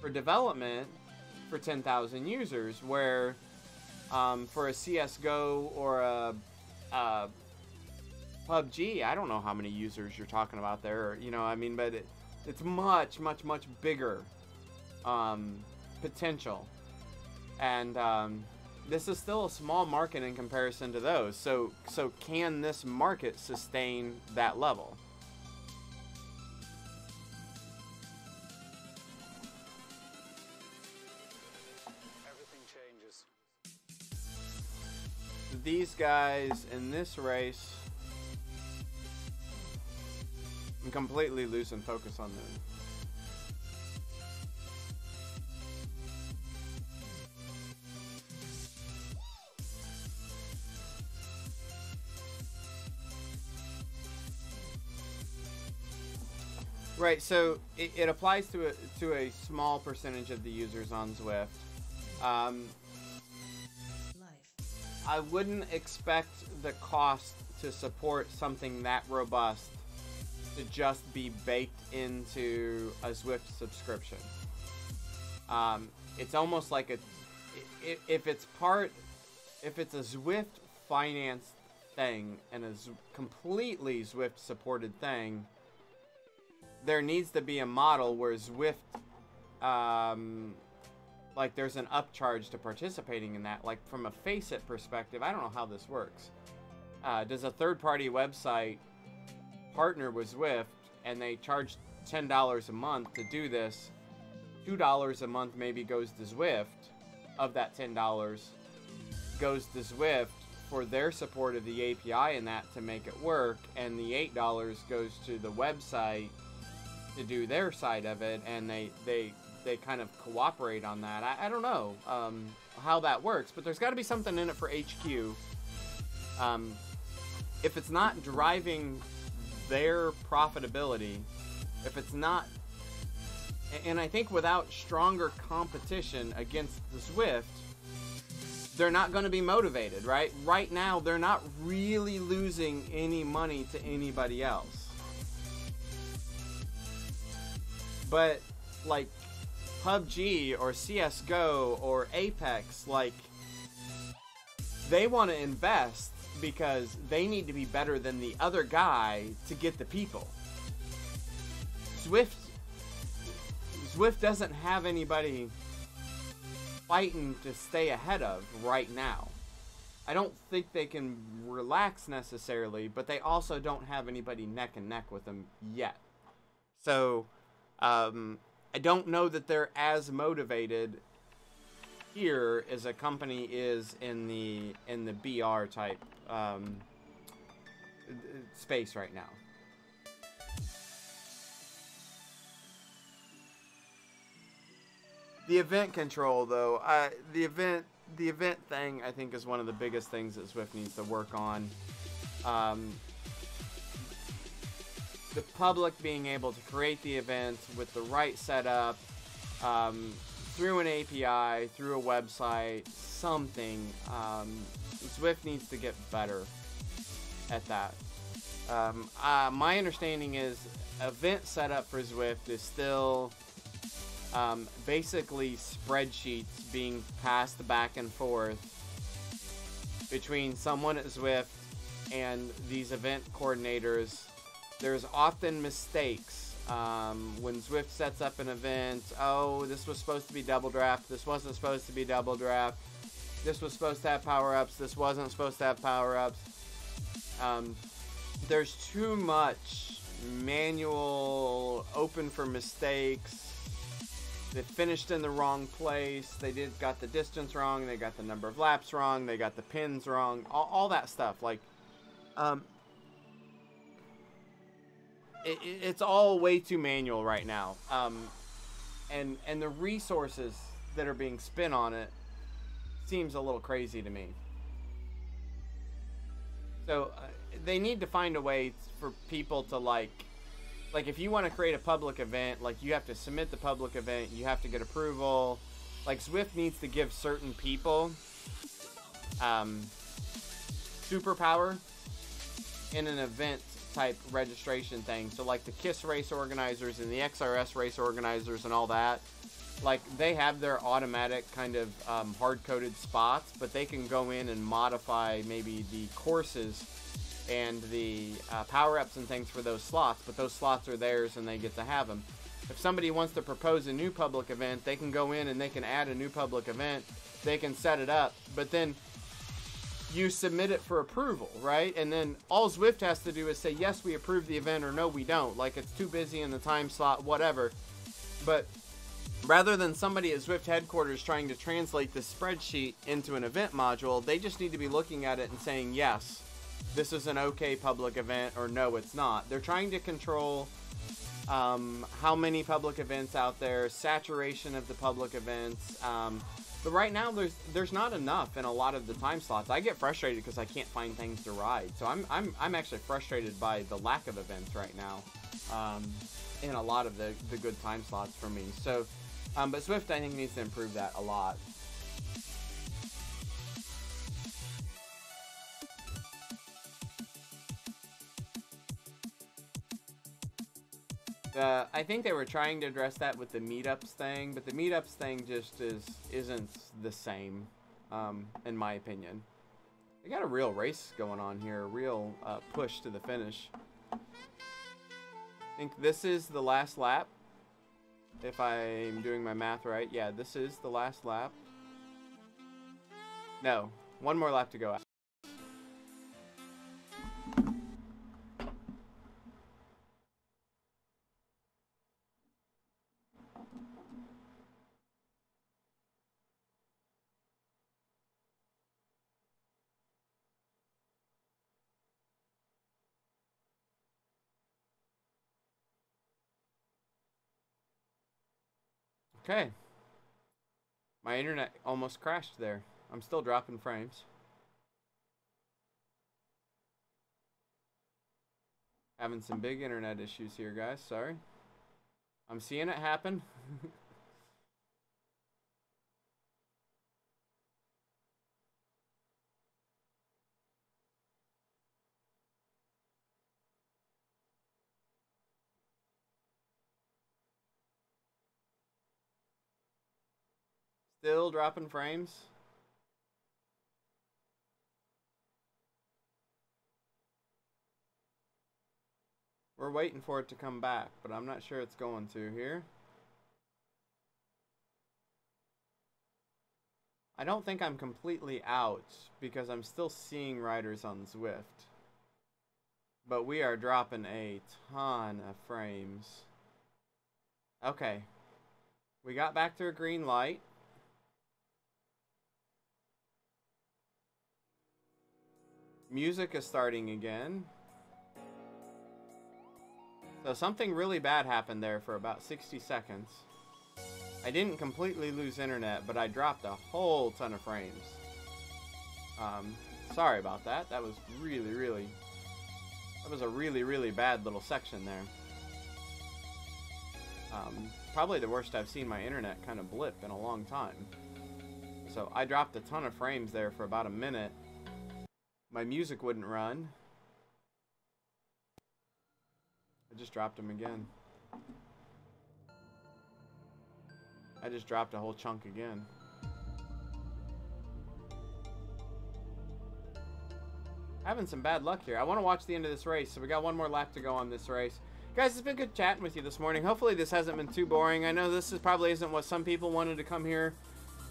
for development for 10,000 users, where for a CSGO or a PUBG, I don't know how many users you're talking about there, you know, I mean, but it's much bigger potential. And this is still a small market in comparison to those. So can this market sustain that level? Everything changes. These guys in this race, I'm completely losing focus on them. Right, so it applies to a small percentage of the users on Zwift. I wouldn't expect the cost to support something that robust to just be baked into a Zwift subscription. It's almost like if it's a Zwift financed thing and a completely Zwift supported thing, there needs to be a model where Zwift, like there's an upcharge to participating in that. Like from a Face It perspective, I don't know how this works. Does a third-party website partner with Zwift and they charge $10 a month to do this? $2 a month maybe goes to Zwift. Of that $10 goes to Zwift for their support of the API and that to make it work, and the $8 goes to the website to do their side of it, and they kind of cooperate on that. I don't know how that works, but there's got to be something in it for HQ. If it's not driving their profitability, if it's not, and I think without stronger competition against the Zwift, they're not going to be motivated, right? Right now, they're not really losing any money to anybody else. But like PUBG or CSGO or Apex, like they want to invest because they need to be better than the other guy to get the people. Zwift doesn't have anybody fighting to stay ahead of right now. I don't think they can relax necessarily, but they also don't have anybody neck and neck with them yet. So I don't know that they're as motivated here as a company is in the BR type space right now. The event control, though, the event thing, I think, is one of the biggest things that Zwift needs to work on. The public being able to create the event with the right setup, through an API, through a website, something. Zwift needs to get better at that. My understanding is event setup for Zwift is still basically spreadsheets being passed back and forth between someone at Zwift and these event coordinators. There's often mistakes when Zwift sets up an event. Oh, this was supposed to be double draft. This wasn't supposed to be double draft. This was supposed to have power-ups. This wasn't supposed to have power-ups. There's too much manual open for mistakes. They finished in the wrong place. They got the distance wrong. They got the number of laps wrong. They got the pins wrong. All that stuff. Like, it's all way too manual right now. And the resources that are being spent on it seems a little crazy to me. So they need to find a way for people to like if you want to create a public event, like you have to submit the public event, you have to get approval. Like Zwift needs to give certain people superpower in an event type registration thing. So like the KISS race organizers and the XRS race organizers and all that, like they have their automatic kind of hard-coded spots, but they can go in and modify maybe the courses and the power-ups and things for those slots, but those slots are theirs and they get to have them. If somebody wants to propose a new public event, they can go in and they can add a new public event, they can set it up, but then you submit it for approval, right? And then all Zwift has to do is say, yes, we approve the event, or no, we don't. Like, it's too busy in the time slot, whatever. But rather than somebody at Zwift headquarters trying to translate this spreadsheet into an event module, they just need to be looking at it and saying, yes, this is an okay public event, or no, it's not. They're trying to control how many public events out there, saturation of the public events. But right now, there's not enough in a lot of the time slots. I get frustrated because I can't find things to ride. So I'm actually frustrated by the lack of events right now in a lot of the good time slots for me. So, but Zwift, I think, needs to improve that a lot. I think they were trying to address that with the meetups thing, but the meetups thing just isn't the same, in my opinion. They got a real race going on here, a real push to the finish. I think this is the last lap, if I'm doing my math right. Yeah, this is the last lap. No, one more lap to go. Okay. My internet almost crashed there. I'm still dropping frames. Having some big internet issues here, guys. Sorry. I'm seeing it happen. Still dropping frames. We're waiting for it to come back, but I'm not sure it's going to here. I don't think I'm completely out because I'm still seeing riders on Zwift. But we are dropping a ton of frames. Okay. We got back to a green light. Music is starting again. So something really bad happened there for about 60 seconds. I didn't completely lose internet, but I dropped a whole ton of frames. Sorry about that. That was a really bad little section there. Probably the worst I've seen my internet kind of blip in a long time. So I dropped a ton of frames there for about a minute. My music wouldn't run. I just dropped them again. I just dropped a whole chunk again. Having some bad luck here. I want to watch the end of this race, so we got one more lap to go on this race. Guys, it's been good chatting with you this morning. Hopefully this hasn't been too boring. I know this probably isn't what some people wanted to come here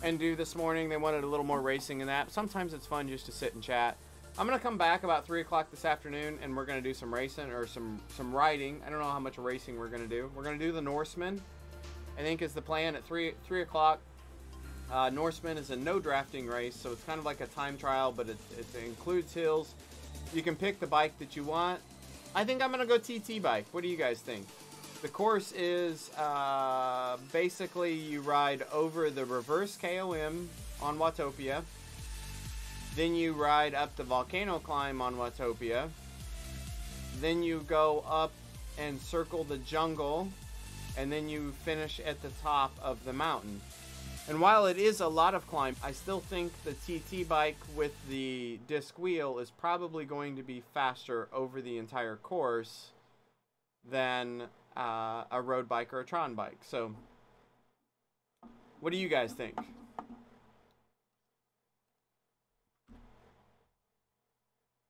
and do this morning. They wanted a little more racing and that. Sometimes it's fun just to sit and chat. I'm going to come back about 3 o'clock this afternoon, and we're going to do some racing, or some riding. I don't know how much racing we're going to do. We're going to do the Norseman, I think is the plan, at 3 o'clock. Norseman is a no drafting race, so it's kind of like a time trial, but it includes hills. You can pick the bike that you want. I think I'm going to go TT bike. What do you guys think? The course is basically you ride over the reverse KOM on Watopia. Then you ride up the volcano climb on Watopia. Then you go up and circle the jungle. And then you finish at the top of the mountain. And while it is a lot of climb, I still think the TT bike with the disc wheel is probably going to be faster over the entire course than a road bike or a Tron bike. So, what do you guys think?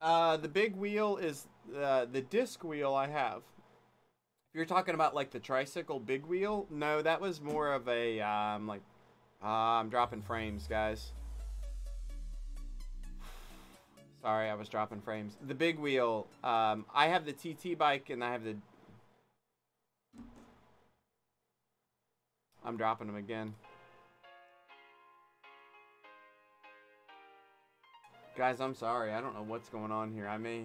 The big wheel is the disc wheel I have. If you're talking about like the tricycle big wheel, no, that was more of a I'm dropping frames, guys. Sorry, I was dropping frames. The big wheel, I have the TT bike and I have the... I'm dropping them again. Guys, I'm sorry. I don't know what's going on here. I may...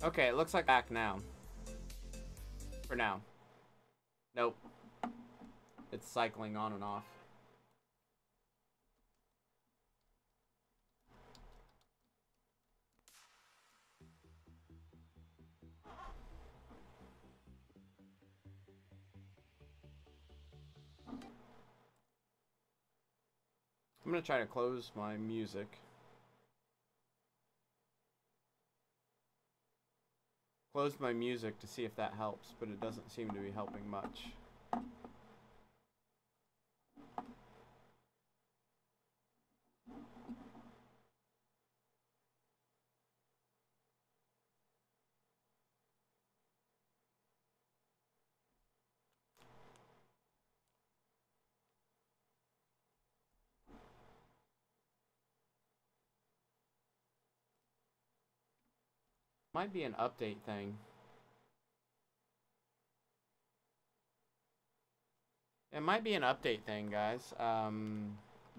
Okay, it looks like back now. For now. Nope. It's cycling on and off. I'm gonna try to close my music. Closed my music to see if that helps, but it doesn't seem to be helping much. Might be an update thing. It might be an update thing, guys.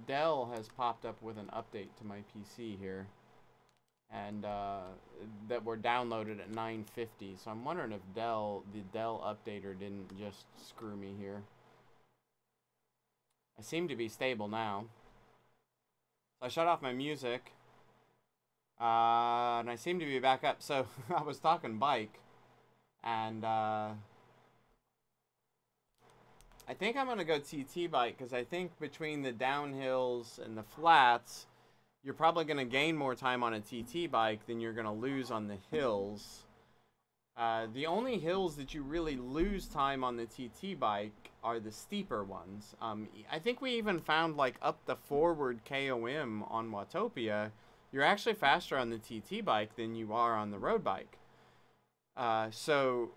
Dell has popped up with an update to my PC here. And that were downloaded at 950. So I'm wondering if the Dell updater didn't just screw me here. I seem to be stable now. So I shut off my music. And I seem to be back up. So I was talking bike. And I think I'm going to go TT bike. Because I think between the downhills and the flats, you're probably going to gain more time on a TT bike than you're going to lose on the hills. The only hills that you really lose time on the TT bike are the steeper ones. I think we even found like up the forward KOM on Watopia, you're actually faster on the TT bike than you are on the road bike. So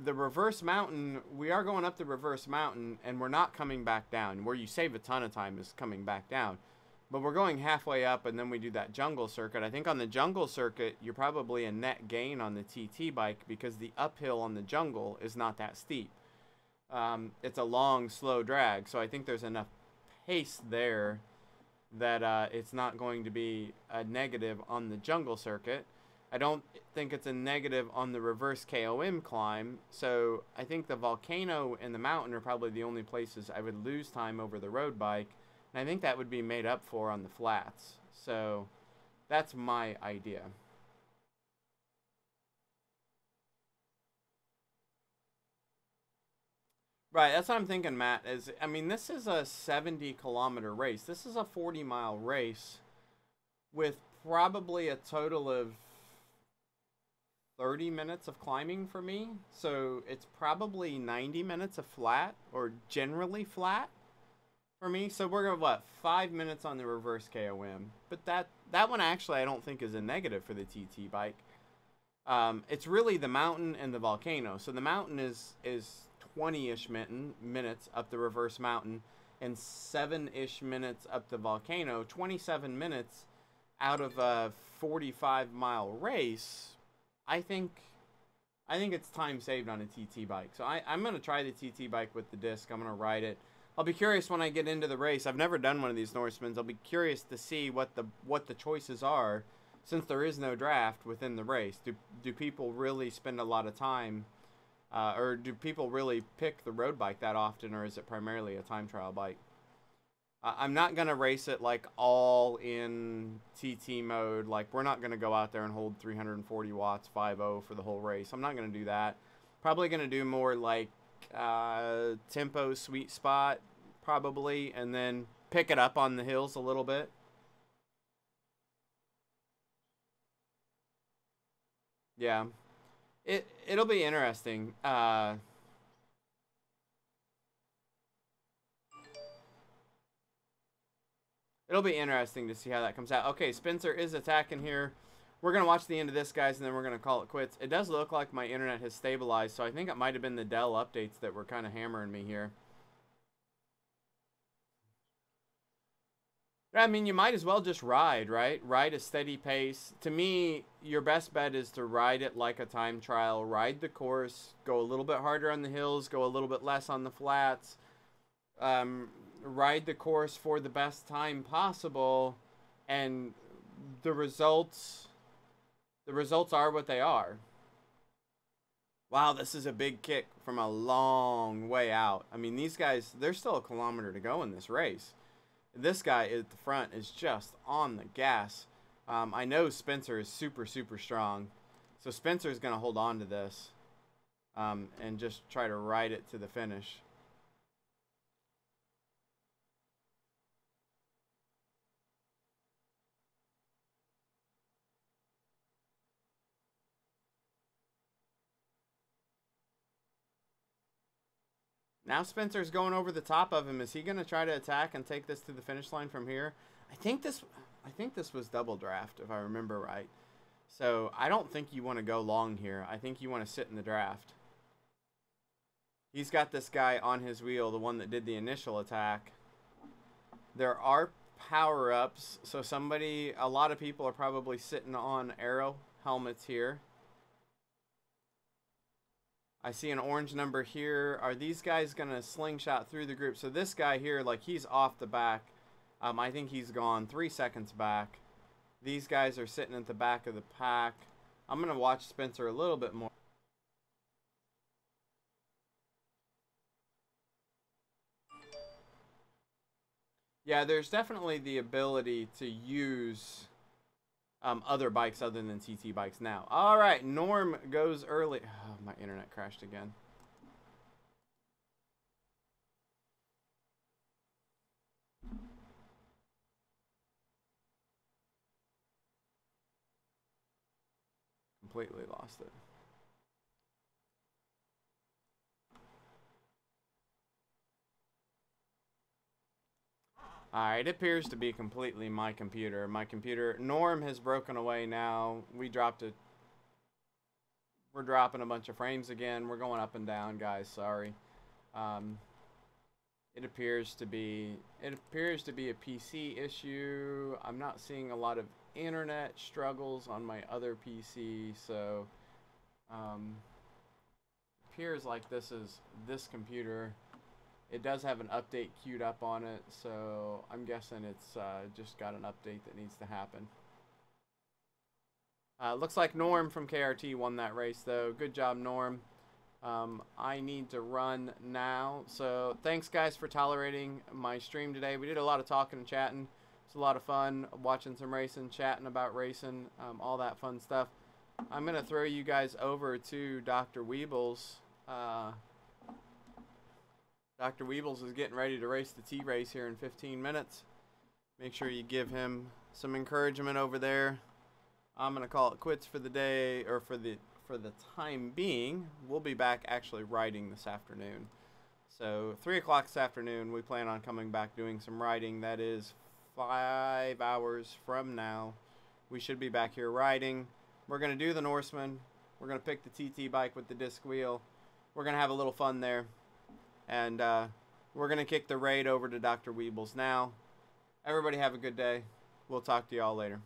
the reverse mountain, we are going up the reverse mountain and we're not coming back down. Where you save a ton of time is coming back down. But we're going halfway up and then we do that jungle circuit. I think on the jungle circuit, you're probably a net gain on the TT bike because the uphill on the jungle is not that steep. It's a long, slow drag. So I think there's enough pace there that it's not going to be a negative on the jungle circuit. I don't think it's a negative on the reverse KOM climb. So I think the volcano and the mountain are probably the only places I would lose time over the road bike. And I think that would be made up for on the flats. So that's my idea. Right, that's what I'm thinking, Matt. Is I mean, this is a 70-kilometer race. This is a 40-mile race with probably a total of 30 minutes of climbing for me. So it's probably 90 minutes of flat, or generally flat for me. So we're going to, what, 5 minutes on the reverse KOM. But that one actually I don't think is a negative for the TT bike. It's really the mountain and the volcano. So the mountain is 20-ish minutes up the reverse mountain and 7-ish minutes up the volcano. 27 minutes out of a 45-mile race. I think it's time saved on a TT bike. So I'm going to try the TT bike with the disc. I'm going to ride it. I'll be curious when I get into the race. I've never done one of these Norsemans. I'll be curious to see what the choices are, since there is no draft within the race. Do people really spend a lot of time, or do people really pick the road bike that often, or is it primarily a time trial bike? I'm not going to race it like all in TT mode. Like, we're not going to go out there and hold 340 watts 5.0 for the whole race. I'm not going to do that. Probably going to do more like tempo sweet spot, probably, and then pick it up on the hills a little bit. Yeah. It'll be interesting. It'll be interesting to see how that comes out. Okay, Spencer is attacking here. We're going to watch the end of this, guys, and then we're going to call it quits. It does look like my internet has stabilized, so I think it might have been the Dell updates that were kind of hammering me here. I mean, you might as well just ride, right? Ride a steady pace. To me, your best bet is to ride it like a time trial. Ride the course. Go a little bit harder on the hills. Go a little bit less on the flats. Ride the course for the best time possible, and the results are what they are. Wow, this is a big kick from a long way out. I mean, these guys, there's still a kilometer to go in this race. This guy at the front is just on the gas. I know Spencer is super, super strong, so Spencer's going to hold on to this and just try to ride it to the finish. Now Spencer's going over the top of him. Is he going to try to attack and take this to the finish line from here? I think this was double draft, if I remember right. So I don't think you want to go long here. I think you want to sit in the draft. He's got this guy on his wheel, the one that did the initial attack. There are power-ups. So a lot of people are probably sitting on arrow helmets here. I see an orange number here. Are these guys going to slingshot through the group? So this guy here, like, he's off the back. I think he's gone 3 seconds back. These guys are sitting at the back of the pack. I'm going to watch Spencer a little bit more. Yeah, there's definitely the ability to use other bikes other than TT bikes now. All right, Norm goes early. Oh, my internet crashed again. Completely lost it. Alright, it appears to be completely my computer. Norm has broken away now. We're dropping a bunch of frames again. We're going up and down, guys. Sorry. It appears to be a PC issue. I'm not seeing a lot of internet struggles on my other PC, so appears like this is this computer. It does have an update queued up on it, so I'm guessing it's just got an update that needs to happen. Looks like Norm from KRT won that race, though. Good job, Norm. I need to run now. So thanks, guys, for tolerating my stream today. We did a lot of talking and chatting. It's a lot of fun watching some racing, chatting about racing, all that fun stuff. I'm going to throw you guys over to Dr. Weebles. Dr. Weebles is getting ready to race the T-race here in 15 minutes. Make sure you give him some encouragement over there. I'm going to call it quits for the day, or for the time being. We'll be back actually riding this afternoon. So 3 o'clock this afternoon, we plan on coming back doing some riding. That is 5 hours from now. We should be back here riding. We're going to do the Norseman. We're going to pick the TT bike with the disc wheel. We're going to have a little fun there. And we're going to kick the raid over to Dr. Weebles now. Everybody have a good day. We'll talk to y'all later.